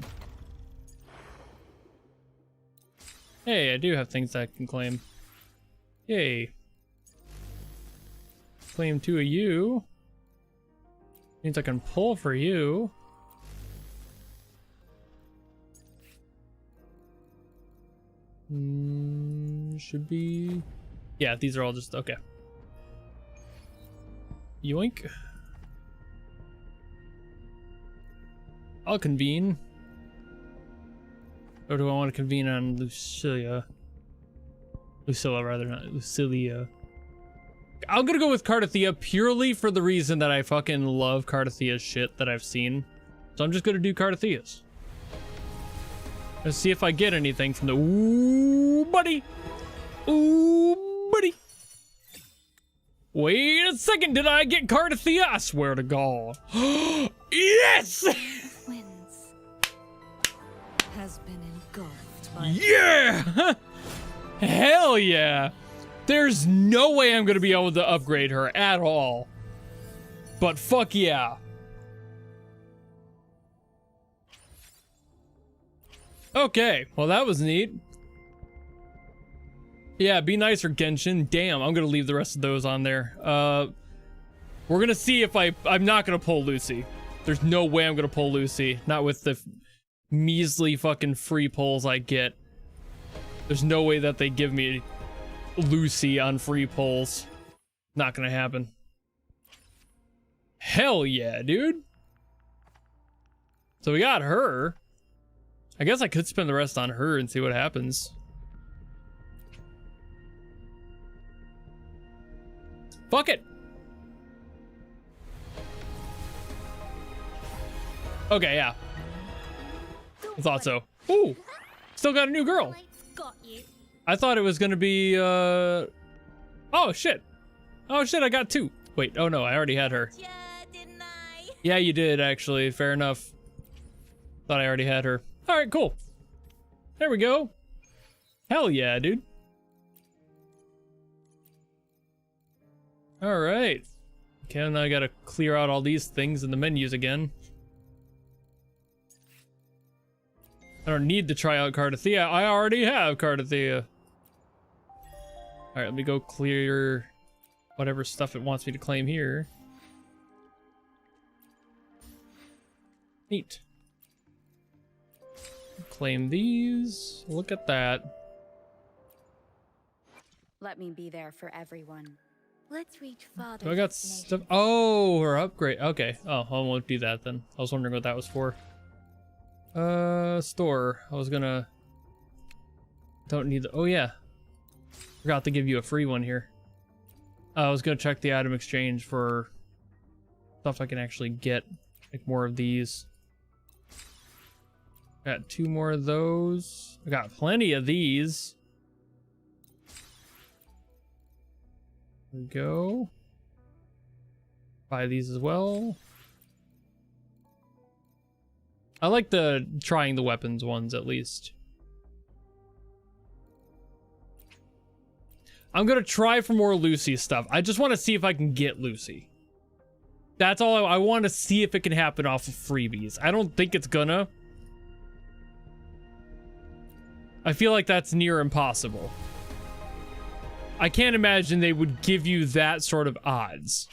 Hey, I do have things I can claim. Yay. Claim 2 of you. Means I can pull for you. Should be... Yeah, these are all just... Okay. Yoink. I'll convene. Or do I want to convene on Lucilia? Lucilla, rather, not Lucilia. I'm gonna go with Cardathea purely for the reason that I fucking love Cardathea's shit that I've seen. So I'm just gonna do Cardathea's. Let's see if I get anything from the... Ooh, buddy! Ooh, buddy! Wait a second, did I get Cardathea? I swear to God. Yes! Wins. Has been engulfed by... Yeah! Hell yeah! There's no way I'm gonna be able to upgrade her at all. But fuck yeah. Okay, well that was neat. Yeah, be nicer, Genshin. Damn, I'm gonna leave the rest of those on there. We're gonna see if I'm not gonna pull Lucy. There's no way I'm gonna pull Lucy. Not with the measly fucking free pulls I get. There's no way that they give me Lucy on free pulls. Not gonna happen. Hell yeah, dude. So we got her. I guess I could spend the rest on her and see what happens. Fuck it. Okay, yeah. I thought so. Ooh, still got a new girl. Got you. I thought it was gonna be, oh shit. Oh shit, I got 2. Wait, oh no, I already had her. Yeah, didn't I? Yeah, you did, actually. Fair enough. Thought I already had her. All right, cool. There we go. Hell yeah, dude. All right. Okay, now I gotta clear out all these things in the menus again. I don't need to try out Cardathea. I already have Cardathea. All right, let me go clear whatever stuff it wants me to claim here. Neat. Claim these. Look at that. Let me be there for everyone. Let's reach father. So I got stuff. Oh, her upgrade. Okay. Oh, I won't do that then. I was wondering what that was for. Store. I was gonna. Don't need the. Oh yeah. Forgot to give you a free one here. I was gonna check the item exchange for stuff I can actually get, like more of these. Got 2 more of those. I got plenty of these. There we go. Buy these as well. I like the trying the weapons ones at least. I'm gonna try for more Lucy stuff. I just want to see if I can get Lucy. That's all I want to see if it can happen off of freebies. I don't think it's gonna. I feel like that's near impossible. I can't imagine they would give you that sort of odds.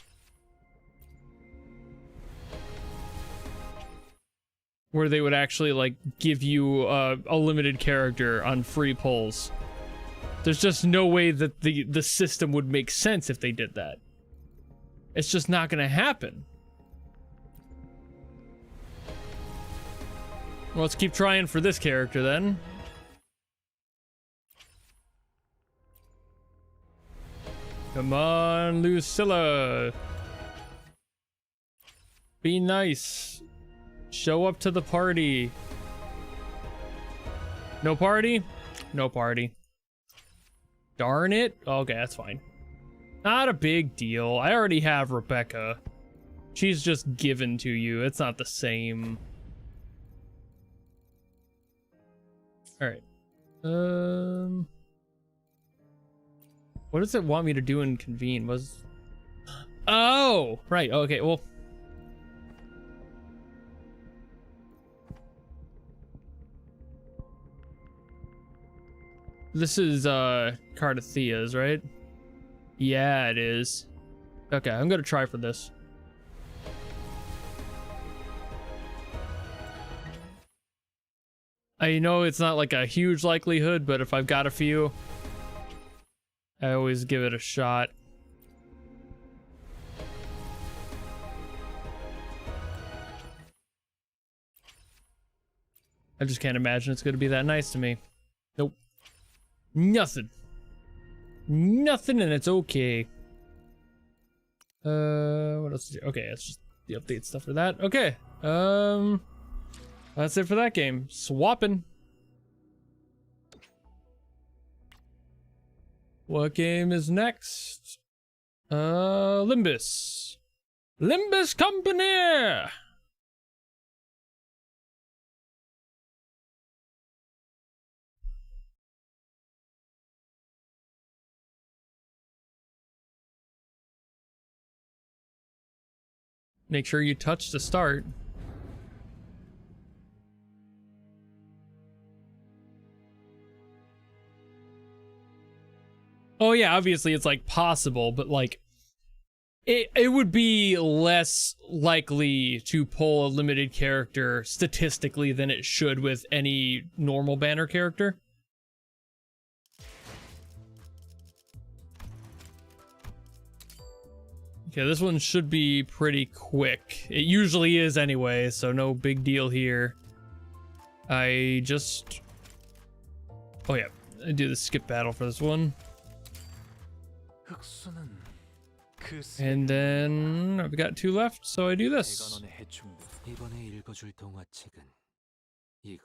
Where they would actually, like, give you a limited character on free pulls. There's just no way that the system would make sense if they did that. It's just not gonna happen. Well, let's keep trying for this character then. Come on, Lucilla. Be nice. Show up to the party. No party? No party. Darn it. Okay, that's fine. Not a big deal. I already have Rebecca. She's just given to you. It's not the same. Alright. What does it want me to do in convene? Oh! Right, okay, well. This is, Cardathea's, right? Yeah, it is. Okay, I'm gonna try for this. I know it's not like a huge likelihood, but if I've got a few, I always give it a shot. I just can't imagine it's gonna be that nice to me. Nope. Nothing. Nothing, and it's okay. What else is here? Okay, that's just the update stuff for that. Okay. That's it for that game. Swapping. What game is next? Limbus. Limbus Company! Make sure you touch to start. Oh yeah, obviously it's like possible, but like it would be less likely to pull a limited character statistically than it should with any normal banner character. Okay, this one should be pretty quick. It usually is anyway, so no big deal here. I just... Oh yeah, I do the skip battle for this one. And then I've got 2 left, so I do this.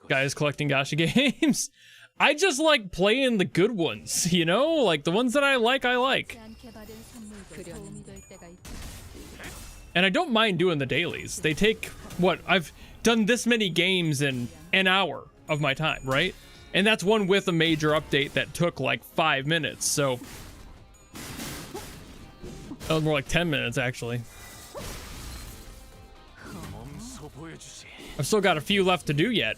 Guys collecting gacha games. I just like playing the good ones, you know? Like the ones that I like, I like. And I don't mind doing the dailies. They take, what, I've done this many games in an hour of my time, right? And that's one with a major update that took like 5 minutes, so... That was more like 10 minutes, actually. I've still got a few left to do yet.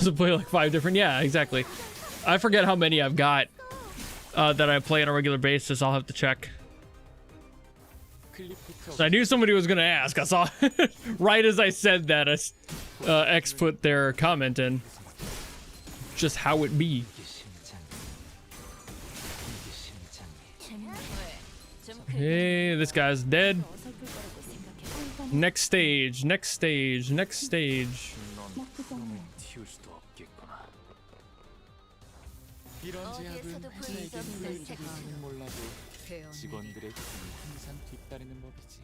So play like 5 different, yeah, exactly. I forget how many I've got that I play on a regular basis. I'll have to check. So I knew somebody was gonna ask. I saw right as I said that, X put their comment in. Just how it be. Hey, this guy's dead. Next stage, next stage, next stage. 이런 제약은 회사에겐 효율적일지는 몰라도 직원들의 희생이 항상 뒤따르는 법이지.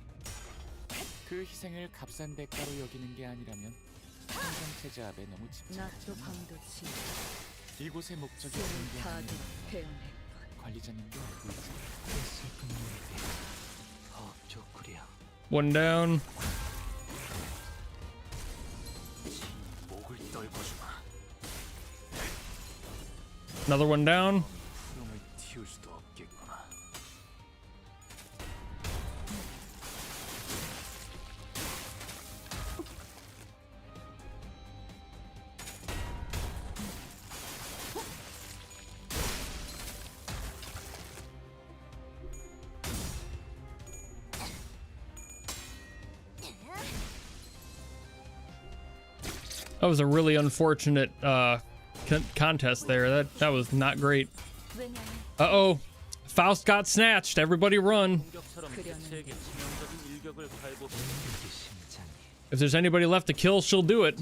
그 희생을 값싼 대가로 여기는 게 아니라면 생산체 제압에 너무 집착하지 마. 이곳의 목적이 분명하니 관리자님도 알고 있지. One down. 목을 떨궈주마. Another one down. 놈을 틔울 수도 없겠구나. That was a really unfortunate contest there. That was not great. Uh-oh. Faust got snatched. Everybody run. If there's anybody left to kill, she'll do it.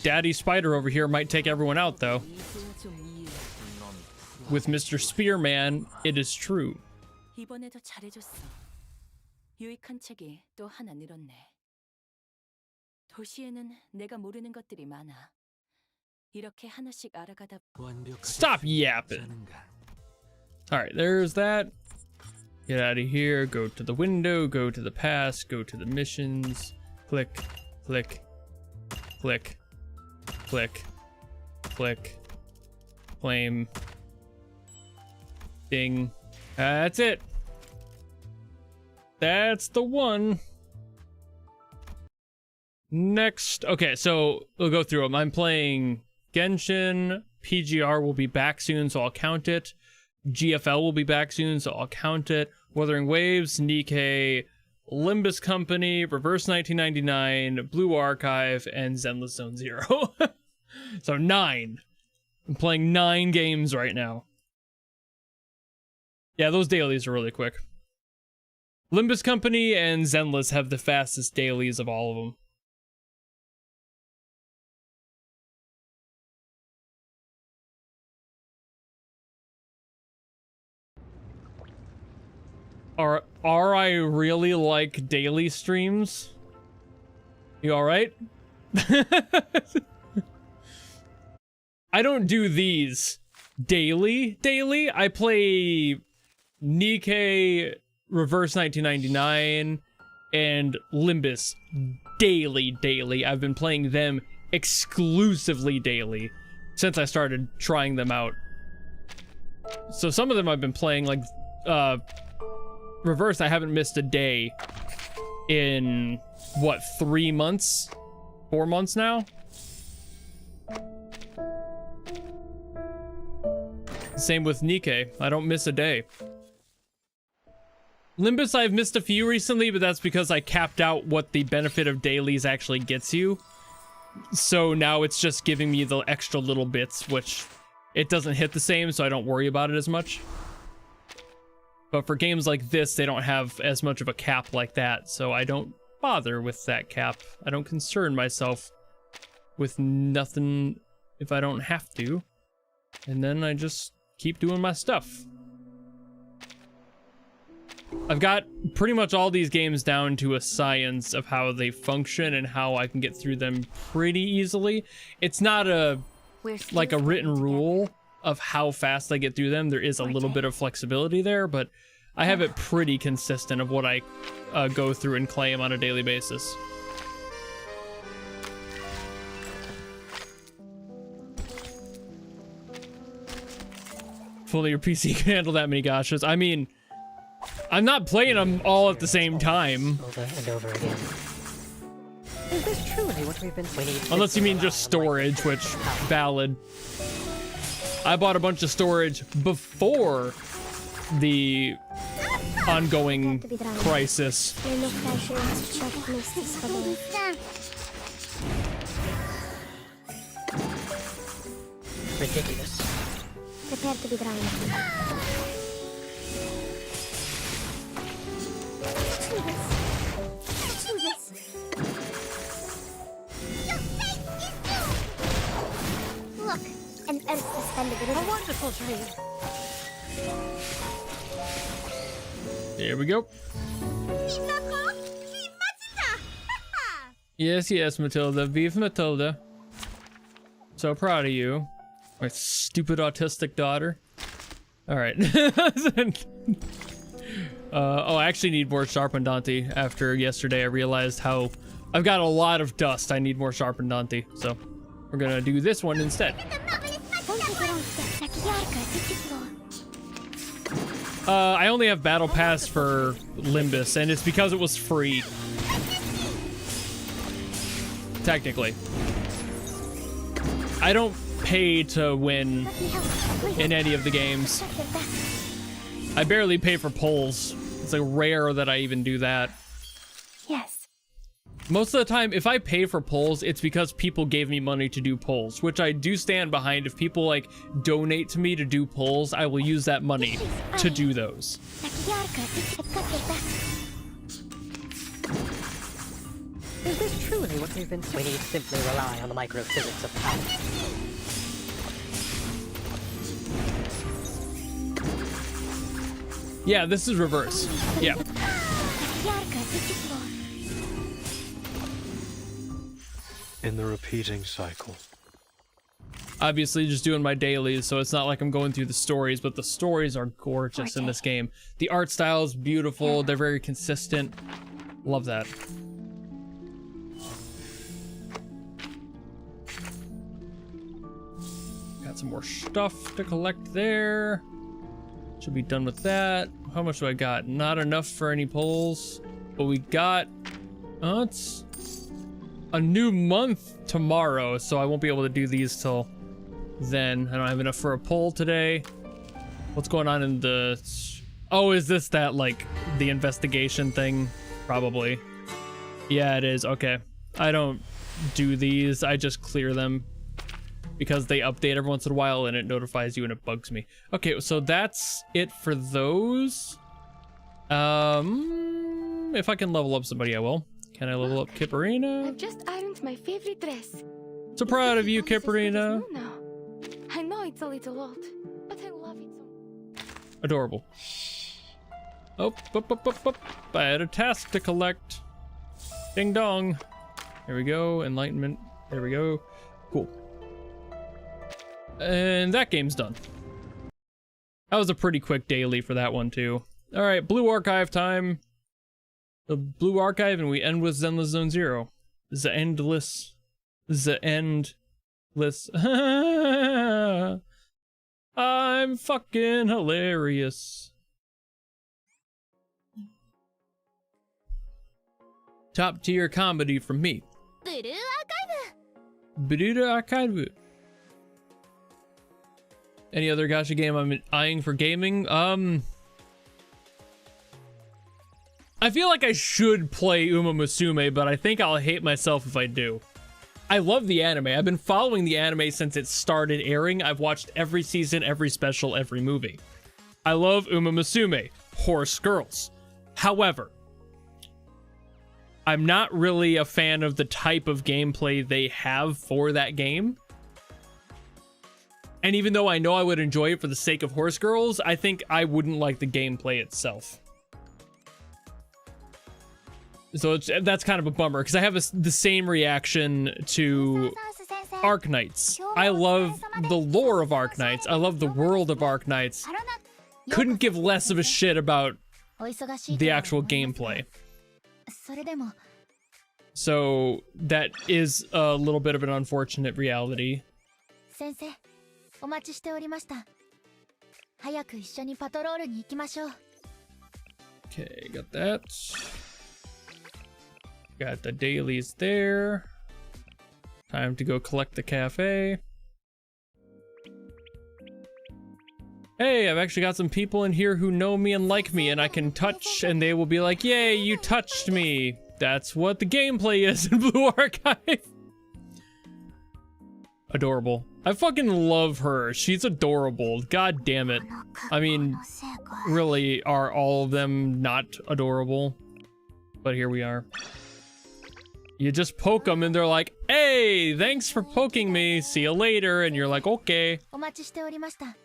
Daddy Spider over here might take everyone out, though. With Mr. Spearman, it is true. 이번에도 잘해줬어. 유익한 책이 또 하나 늘었네. 도시에는 내가 모르는 것들이 많아. 이렇게 하나씩 알아가다. Stop yapping. Alright, there's that. Get out of here, go to the window, go to the past, go to the missions. Click, click, click, click, click, claim, ding. That's it. That's the one. Next. Okay, so we'll go through them. I'm playing Genshin. PGR will be back soon, so I'll count it. GFL will be back soon, so I'll count it. Wuthering Waves, Nikkei, Limbus Company, Reverse 1999, Blue Archive, and Zenless Zone Zero. So 9. I'm playing 9 games right now. Yeah, those dailies are really quick. Limbus Company and Zenless have the fastest dailies of all of them. Are I really like daily streams? You alright? I don't do these daily. I play Nikkei, Reverse 1999, and Limbus daily. I've been playing them exclusively daily since I started trying them out. So some of them I've been playing, like, Reverse, I haven't missed a day in, what, 3 months? 4 months now? Same with Nikkei. I don't miss a day. Limbus, I've missed a few recently, but that's because I capped out what the benefit of dailies actually gets you. So now it's just giving me the extra little bits, which it doesn't hit the same, so I don't worry about it as much. But for games like this, they don't have as much of a cap like that, so I don't bother with that cap. I don't concern myself with nothing if I don't have to. And then I just keep doing my stuff. I've got pretty much all these games down to a science of how they function and how I can get through them pretty easily. It's not like a written rule of how fast I get through them. There is a little bit of flexibility there, but I have it pretty consistent of what I go through and claim on a daily basis. Fully your PC can handle that many gotchas. I mean, I'm not playing them all at the same time. Over and over again. Is this truly what we've been waiting? Unless you mean just storage, which, valid. I bought a bunch of storage before the ongoing crisis. Ridiculous. Prepare to be drowned. Do this. Do this. Your fate is doomed! Look, an earth suspended river. A wonderful dream. There we go. Yes, yes, Matilda. Vive Matilda. So proud of you. My stupid autistic daughter. Alright. Oh, I actually need more Sharpendante. After yesterday, I realized how I've got a lot of dust. I need more Sharpendante. So we're gonna do this one instead. I only have Battle Pass for Limbus, and it's because it was free. Technically. I don't pay to win in any of the games. I barely pay for polls. It's like rare that I even do that. Yes. Most of the time, if I pay for polls, it's because people gave me money to do polls, which I do stand behind. If people like donate to me to do polls, I will use that money to do those. Is this truly what we've been? We need simply rely on the microphysics of power. Yeah, this is reverse. Yeah. In the repeating cycle. Obviously just doing my dailies, so it's not like I'm going through the stories, but the stories are gorgeous in this game. The art style is beautiful, they're very consistent. Love that. Got some more stuff to collect there. Should be done with that. How much do I got? Not enough for any polls, but we got, it's a new month tomorrow, so I won't be able to do these till then. I don't have enough for a poll today. What's going on in the... Oh, is this that, like, the investigation thing? Probably. Yeah, it is. Okay. I don't do these. I just clear them because they update every once in a while and it notifies you and it bugs me. Okay, so that's it for those. If I can level up somebody, I will. Can I level up Kipperina? I've just ironed my favorite dress. So proud of you, Kipperina. I know it's a little old, but I love it so. Adorable. Oh, I had a task to collect. Ding dong. There we go. Enlightenment. There we go. Cool. And that game's done. That was a pretty quick daily for that one too. All right, Blue Archive time. The Blue Archive, and we end with Zenless Zone Zero. The endless. The endless. I'm fucking hilarious. Top tier comedy from me. Blue Archive. Any other gacha game I'm eyeing for gaming? I feel like I should play Uma Musume, but I think I'll hate myself if I do. I love the anime. I've been following the anime since it started airing. I've watched every season, every special, every movie. I love Uma Musume, Horse Girls. However, I'm not really a fan of the type of gameplay they have for that game. And even though I know I would enjoy it for the sake of Horse Girls, I think I wouldn't like the gameplay itself. So that's kind of a bummer, because I have the same reaction to Arknights. I love the lore of Arknights. I love the world of Arknights. Couldn't give less of a shit about the actual gameplay. So that is a little bit of an unfortunate reality. Okay, got that. Got the dailies there. Time to go collect the cafe. Hey, I've actually got some people in here who know me and like me, and I can touch and they will be like, yay, you touched me. That's what the gameplay is in Blue Archive. adorable. I fucking love her. She's adorable. God damn it. I mean, really, are all of them not adorable? But here we are. You just poke them and they're like, hey, thanks for poking me. See you later. And you're like, okay.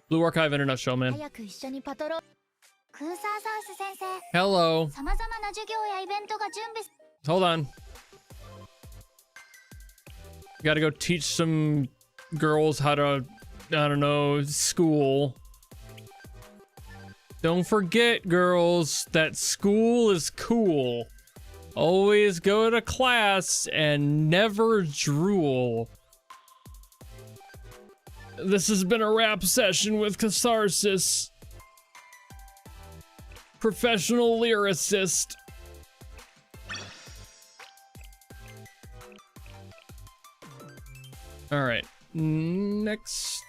Blue Archive in a nutshell, man. Hello. Hold on. Gotta go teach some girls how to, I don't know, school. Don't forget, girls, that school is cool. Always go to class and never drool. This has been a rap session with Catharsis. Professional lyricist. All right, next,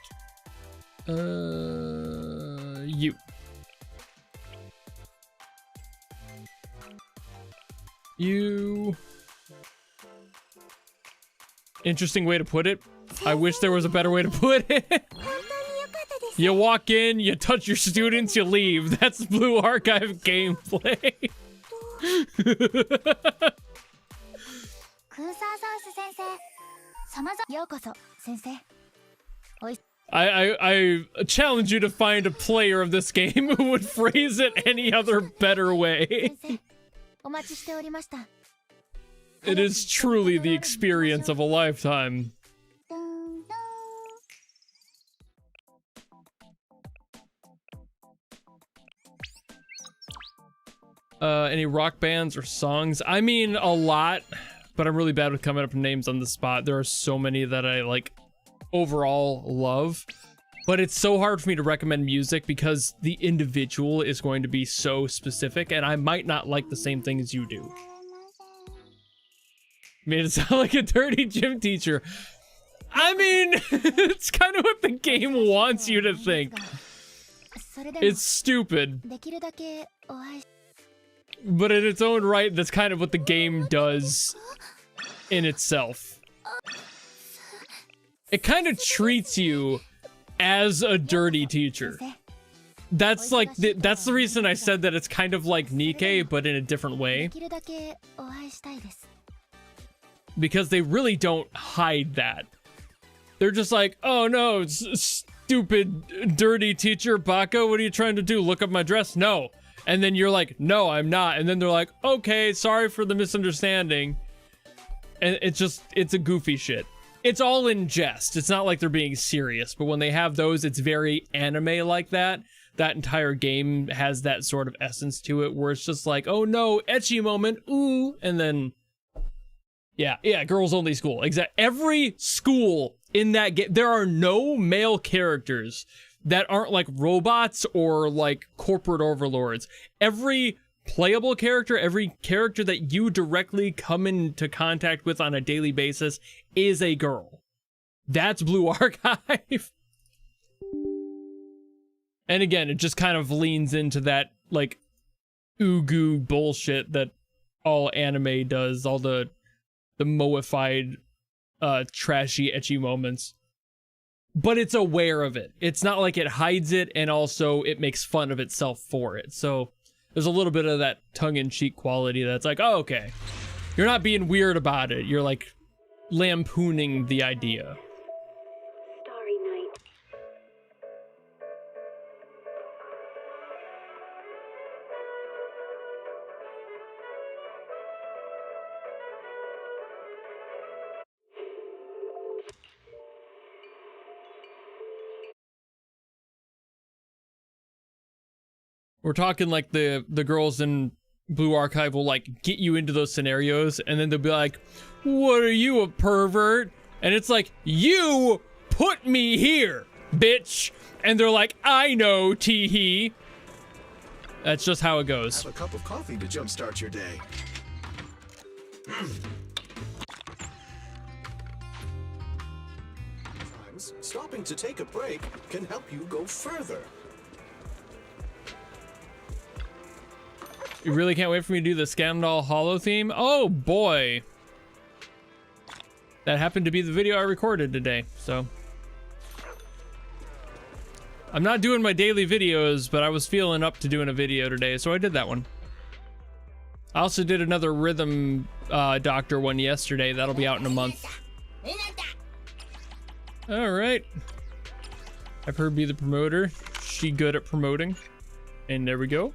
you. Interesting way to put it. I wish there was a better way to put it. You walk in, you touch your students, you leave. That's Blue Archive gameplay. I challenge you to find a player of this game who would phrase it any other better way. It is truly the experience of a lifetime. Any rock bands or songs? I mean, a lot, but I'm really bad with coming up with names on the spot. There are so many that I, like, overall love. But it's so hard for me to recommend music because the individual is going to be so specific, and I might not like the same thing as you do. Made it sound like a dirty gym teacher. I mean, it's kind of what the game wants you to think. It's stupid. But in its own right, that's kind of what the game does in itself. It kind of treats you as a dirty teacher. That's like, that's the reason I said that it's kind of like Nikke, but in a different way. Because they really don't hide that. They're just like, oh no, stupid, dirty teacher, Baka, what are you trying to do? Look up my dress? No. And then you're like, no, I'm not. And then they're like, okay, sorry for the misunderstanding. And it's a goofy shit. It's all in jest. It's not like they're being serious, but when they have those, it's very anime like that. That entire game has that sort of essence to it where it's just like, oh no, ecchi moment, ooh, and then yeah, girls only school. Every school in that game, there are no male characters that aren't like robots or like corporate overlords. Every playable character, every character that you directly come into contact with on a daily basis is a girl. That's Blue Archive. And again, it just kind of leans into that like ugu bullshit that all anime does, all the moified trashy ecchi moments. But it's aware of it. It's not like it hides it, and also it makes fun of itself for it. So there's a little bit of that tongue-in-cheek quality that's like, oh, okay. You're not being weird about it. You're like lampooning the idea. Starry night. We're talking like the girls in Blue Archive will like get you into those scenarios, and then they'll be like, what are you, a pervert? And it's like, you put me here, bitch. And they're like, I know, tee-hee. That's just how it goes. Have a cup of coffee to jumpstart your day. Sometimes stopping to take a break can help you go further. You really can't wait for me to do the Scandal Hollow theme? Oh boy. that happened to be the video I recorded today. So I'm not doing my daily videos, but I was feeling up to doing a video today, so I did that one. I also did another Rhythm Doctor one yesterday. That'll be out in a month. All right. Have her be the promoter. She good at promoting. And there we go.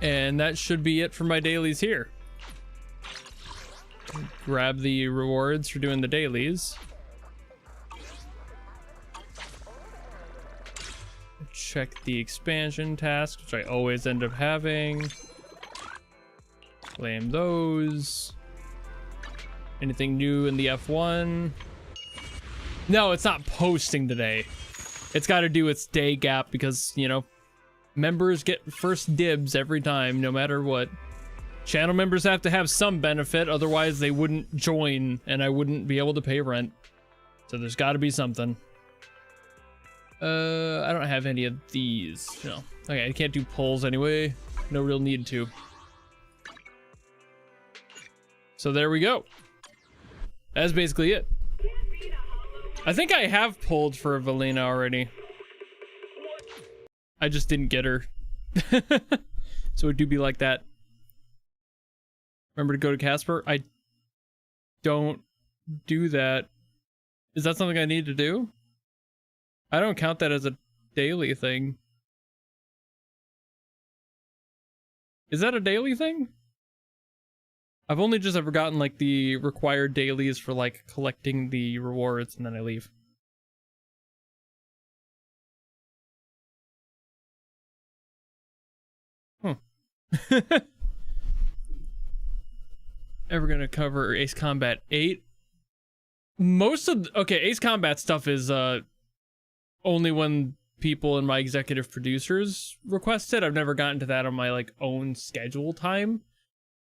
And that should be it for my dailies here. Grab the rewards for doing the dailies. Check the expansion tasks, which I always end up having. Claim those. Anything new in the F1? No, it's not posting today. It's got to do its day gap because, you know, members get first dibs every time, no matter what. Channel members have to have some benefit, otherwise they wouldn't join and I wouldn't be able to pay rent. So there's got to be something. I don't have any of these. No. Okay, I can't do polls anyway. No real need to. So there we go. That's basically it. I think I have pulled for Valina already. I just didn't get her. So it do be like that. Remember to go to Casper? I don't do that. Is that something I need to do? I don't count that as a daily thing. Is that a daily thing? I've only just ever gotten like the required dailies for like collecting the rewards and then I leave. Huh. Ever gonna cover Ace Combat 8? Most of okay, Ace Combat stuff is only when people and my executive producers request it. I've never gotten to that on my like own schedule time.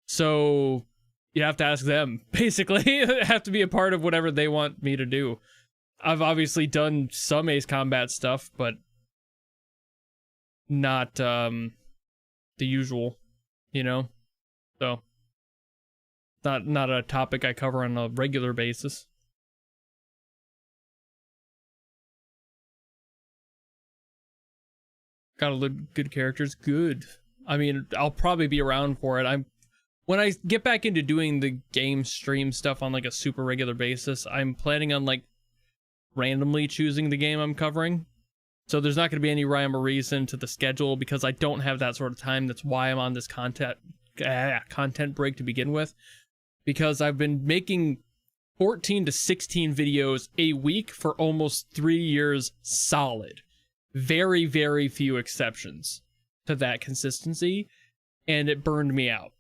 So you have to ask them, basically. Have to be a part of whatever they want me to do. I've obviously done some Ace Combat stuff, but not the usual, you know? So not a topic I cover on a regular basis. Got a lot of good characters. Good. I mean, I'll probably be around for it. When I get back into doing the game stream stuff on like a super regular basis, I'm planning on like randomly choosing the game I'm covering. So there's not going to be any rhyme or reason to the schedule because I don't have that sort of time. That's why I'm on this content break to begin with. Because I've been making 14 to 16 videos a week for almost 3 years solid. Very, very few exceptions to that consistency, and it burned me out.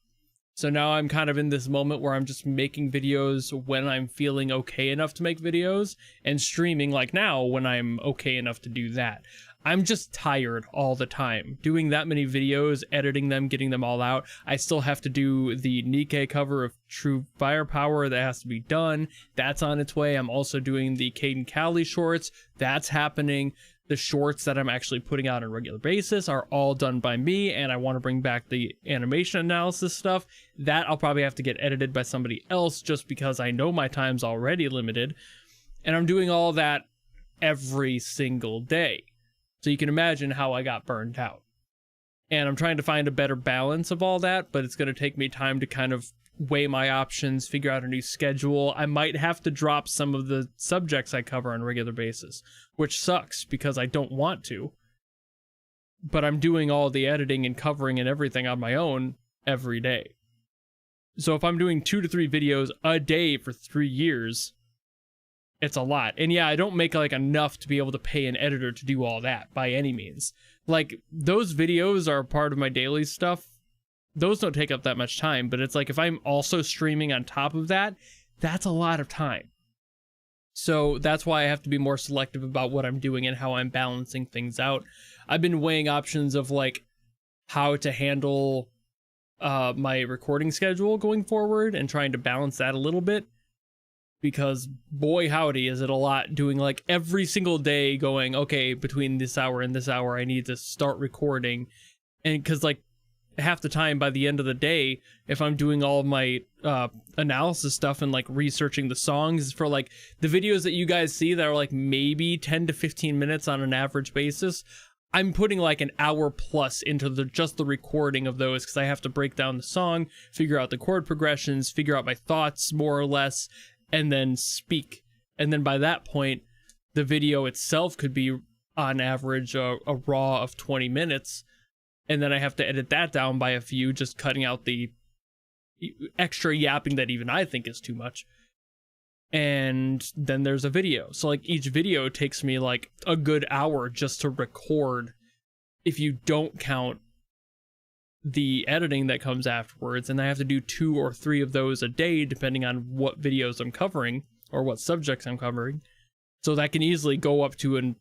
So now I'm kind of in this moment where I'm just making videos when I'm feeling okay enough to make videos, and streaming like now when I'm okay enough to do that. I'm just tired all the time. Doing that many videos, editing them, getting them all out. I still have to do the Nikkei cover of True Firepower that has to be done. That's on its way. I'm also doing the Caden Cowley shorts. That's happening. The shorts that I'm actually putting out on a regular basis are all done by me, and I want to bring back the animation analysis stuff. That I'll probably have to get edited by somebody else just because I know my time's already limited. And I'm doing all that every single day. So you can imagine how I got burned out. And I'm trying to find a better balance of all that, but it's going to take me time to kind of weigh my options, figure out a new schedule. I might have to drop some of the subjects I cover on a regular basis, which sucks because I don't want to. But I'm doing all the editing and covering and everything on my own every day. So if I'm doing 2 to 3 videos a day for 3 years, it's a lot. And yeah, I don't make like enough to be able to pay an editor to do all that by any means. Like those videos are part of my daily stuff. Those don't take up that much time, but it's like if I'm also streaming on top of that, that's a lot of time. So that's why I have to be more selective about what I'm doing and how I'm balancing things out. I've been weighing options of like how to handle my recording schedule going forward and trying to balance that a little bit. Because boy howdy is it a lot doing like every single day going, okay, between this hour and this hour I need to start recording. And because like half the time by the end of the day, if I'm doing all of my analysis stuff and like researching the songs for like the videos that you guys see that are like maybe 10 to 15 minutes on an average basis, I'm putting like an hour plus into just the recording of those, because I have to break down the song, figure out the chord progressions, figure out my thoughts more or less, and then speak. And then by that point, the video itself could be on average a raw of 20 minutes. And then I have to edit that down by a few, just cutting out the extra yapping that even I think is too much. And then there's a video. So like each video takes me like a good hour just to record, if you don't count the editing that comes afterwards. And I have to do 2 or 3 of those a day, depending on what videos I'm covering or what subjects I'm covering. So that can easily go up to an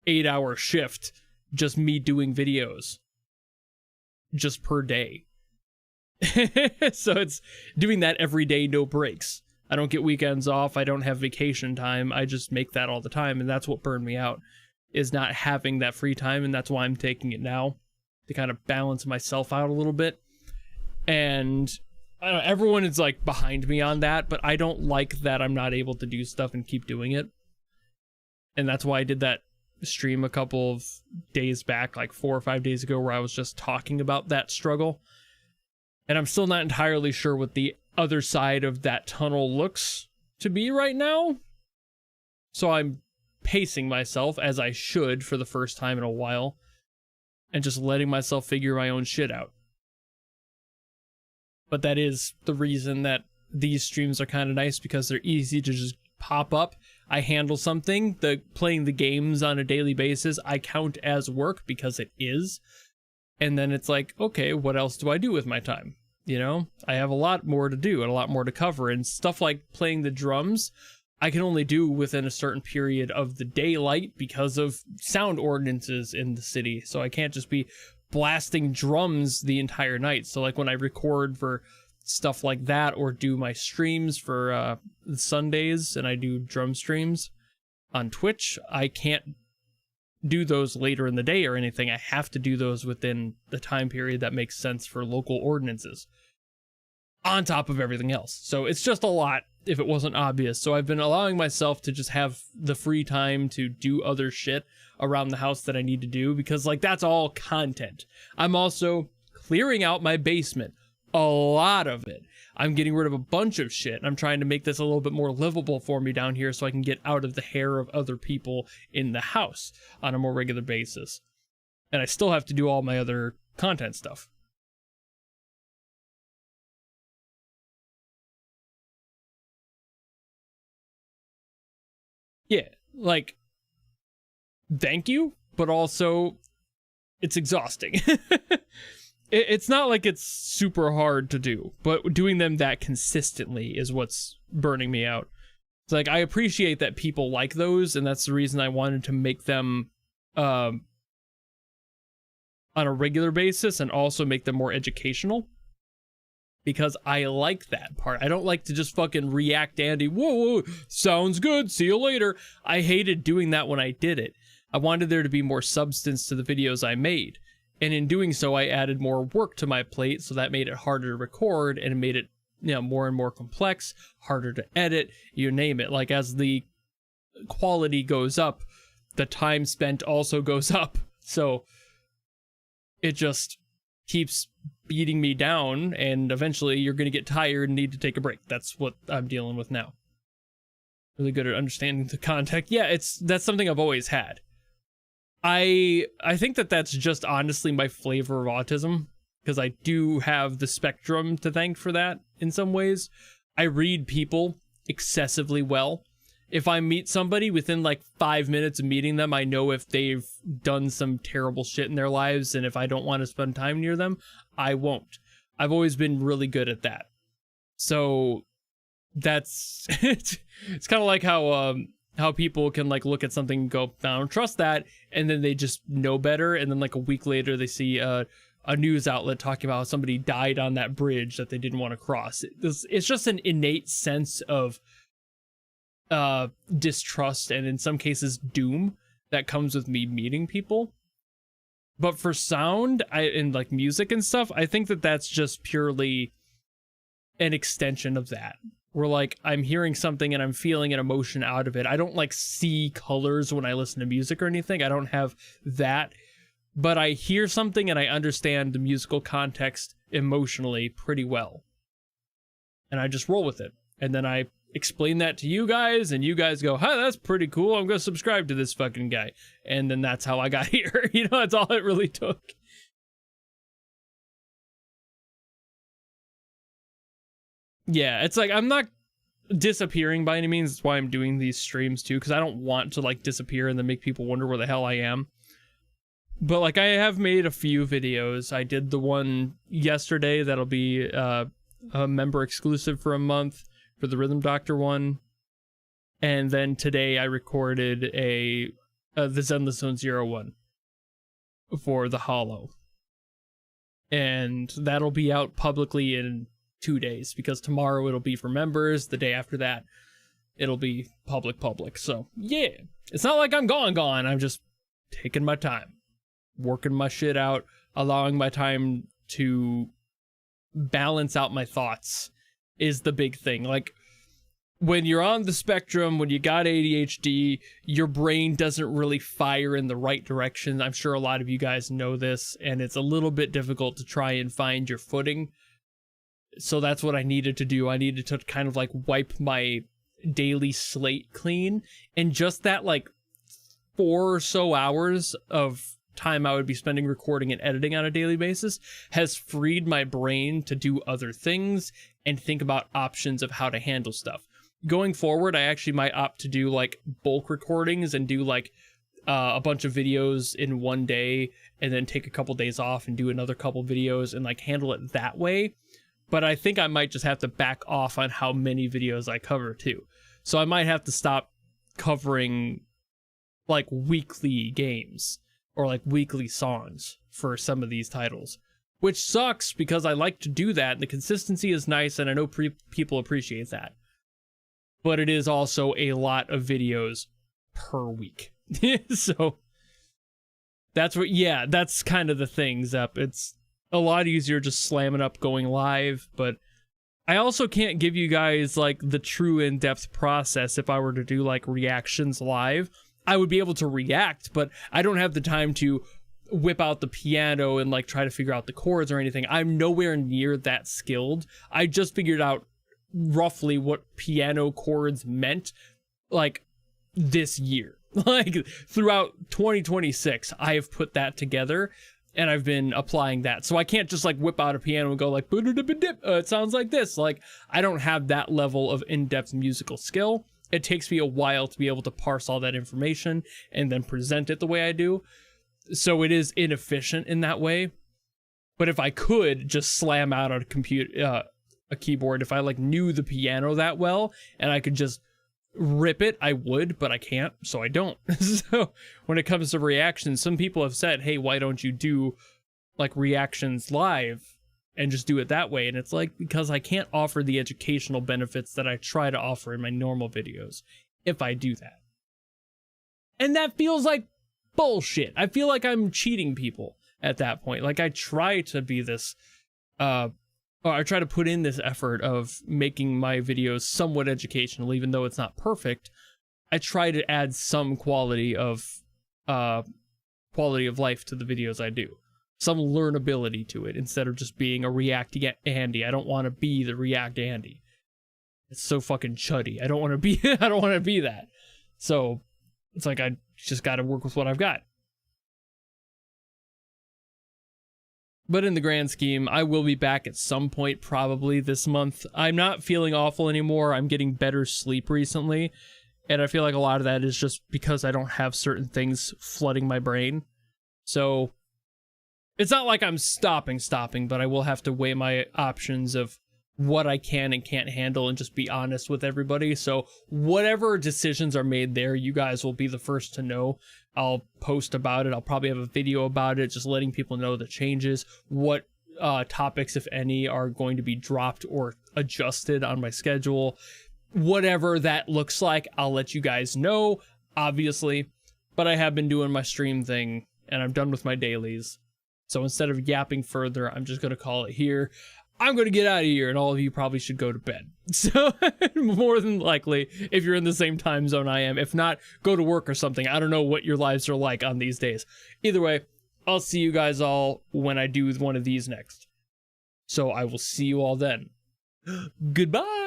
8-hour shift, just me doing videos just per day. So it's doing that every day, no breaks. I don't get weekends off. I don't have vacation time. I just make that all the time. And that's what burned me out, is not having that free time. And that's why I'm taking it now, to kind of balance myself out a little bit. And I don't know, everyone is like behind me on that, but I don't like that I'm not able to do stuff and keep doing it. And that's why I did that stream a couple of days back, like 4 or 5 days ago, where I was just talking about that struggle. And I'm still not entirely sure what the other side of that tunnel looks to be right now. So I'm pacing myself, as I should for the first time in a while, and just letting myself figure my own shit out. But that is the reason that these streams are kind of nice, because they're easy to just pop up. I handle something, playing the games on a daily basis, I count as work because it is. And then it's like, okay, what else do I do with my time? You know, I have a lot more to do and a lot more to cover, and stuff like playing the drums, I can only do within a certain period of the daylight because of sound ordinances in the city. So I can't just be blasting drums the entire night. So like when I record for stuff like that, or do my streams for Sundays, and I do drum streams on Twitch, I can't do those later in the day or anything. I have to do those within the time period that makes sense for local ordinances, on top of everything else. So it's just a lot if it wasn't obvious. So I've been allowing myself to just have the free time to do other shit around the house that I need to do, because like that's all content. I'm also clearing out my basement, a lot of it. I'm getting rid of a bunch of shit, and I'm trying to make this a little bit more livable for me down here, so I can get out of the hair of other people in the house on a more regular basis. And I still have to do all my other content stuff. Yeah, like, thank you, but also it's exhausting. It's not like it's super hard to do, but doing them that consistently is what's burning me out. It's like, I appreciate that people like those, and that's the reason I wanted to make them on a regular basis, and also make them more educational, because I like that part. I don't like to just fucking react, Andy. Whoa, sounds good, see you later. I hated doing that when I did it. I wanted there to be more substance to the videos I made. And in doing so, I added more work to my plate, so that made it harder to record, and it made it, you know, more and more complex, harder to edit, you name it. Like, as the quality goes up, the time spent also goes up. So it just keeps beating me down, and eventually you're going to get tired and need to take a break. That's what I'm dealing with now. Really good at understanding the context. Yeah, that's something I've always had. I think that that's just honestly my flavor of autism, because I do have the spectrum to thank for that in some ways. I read people excessively well. If I meet somebody, within like 5 minutes of meeting them, I know if they've done some terrible shit in their lives, and if I don't want to spend time near them, I won't. I've always been really good at that. So that's it's kind of like how people can like look at something and go, I don't trust that, and then they just know better, and then like a week later they see a news outlet talking about how somebody died on that bridge that they didn't want to cross. It's just an innate sense of distrust, and in some cases doom, that comes with me meeting people. But for sound and like music and stuff, I think that that's just purely an extension of that. Where like I'm hearing something and I'm feeling an emotion out of it. I don't like see colors when I listen to music or anything. I don't have that. But I hear something and I understand the musical context emotionally pretty well. And I just roll with it. And then I explain that to you guys, and you guys go, "Huh, that's pretty cool. I'm gonna subscribe to this fucking guy." And then that's how I got here. You know, that's all it really took. Yeah, it's like I'm not disappearing by any means. That's why I'm doing these streams too, because I don't want to like disappear and then make people wonder where the hell I am. But like I have made a few videos. I did the one yesterday that'll be a member exclusive for a month for the Rhythm Doctor one. And then today I recorded the Zenless Zone Zero one for the Hollow. And that'll be out publicly in 2 days, because tomorrow it'll be for members. The day after that, it'll be public. So yeah, it's not like I'm gone. I'm just taking my time, working my shit out, allowing my time to balance out my thoughts is the big thing. Like when you're on the spectrum, when you got ADHD, your brain doesn't really fire in the right direction. I'm sure a lot of you guys know this, and it's a little bit difficult to try and find your footing. So that's what I needed to do. I needed to kind of like wipe my daily slate clean, and just that like 4 or so hours of time I would be spending recording and editing on a daily basis has freed my brain to do other things and think about options of how to handle stuff. Going forward, I actually might opt to do like bulk recordings and do like a bunch of videos in one day, and then take a couple days off and do another couple videos and like handle it that way. But I think I might just have to back off on how many videos I cover too. So I might have to stop covering like weekly games or like weekly songs for some of these titles, which sucks because I like to do that. The consistency is nice, and I know people appreciate that. But it is also a lot of videos per week. So that's what, yeah, that's kind of the thing, Zep. It's a lot easier just slamming up going live, but I also can't give you guys like the true in-depth process. If I were to do like reactions live, I would be able to react, but I don't have the time to whip out the piano and like try to figure out the chords or anything. I'm nowhere near that skilled. I just figured out roughly what piano chords meant like this year. Like throughout 2026, I have put that together and I've been applying that. So I can't just like whip out a piano and go like, it sounds like this. Like I don't have that level of in-depth musical skill. It takes me a while to be able to parse all that information and then present it the way I do. So it is inefficient in that way. But if I could just slam out on a keyboard, if I like knew the piano that well and I could just rip it, I would, but I can't, so I don't. So when it comes to reactions, some people have said, hey, why don't you do like reactions live and just do it that way? And it's like, because I can't offer the educational benefits that I try to offer in my normal videos if I do that. And that feels like bullshit. I feel like I'm cheating people at that point. Like I try to be this, I try to put in this effort of making my videos somewhat educational, even though it's not perfect. I try to add some quality of life to the videos I do. Some learnability to it instead of just being a React Andy. I don't want to be the React Andy. It's so fucking chuddy. I don't want to be that. So it's like I just got to work with what I've got. But in the grand scheme, I will be back at some point probably this month. I'm not feeling awful anymore. I'm getting better sleep recently. And I feel like a lot of that is just because I don't have certain things flooding my brain. So it's not like I'm stopping, but I will have to weigh my options of what I can and can't handle and just be honest with everybody. So whatever decisions are made there, you guys will be the first to know. I'll post about it. I'll probably have a video about it, just letting people know the changes, what topics, if any, are going to be dropped or adjusted on my schedule. Whatever that looks like, I'll let you guys know, obviously. But I have been doing my stream thing and I'm done with my dailies. So instead of yapping further, I'm just going to call it here. I'm going to get out of here, and all of you probably should go to bed. So more than likely, if you're in the same time zone I am, if not, go to work or something. I don't know what your lives are like on these days. Either way, I'll see you guys all when I do one of these next. So I will see you all then. Goodbye.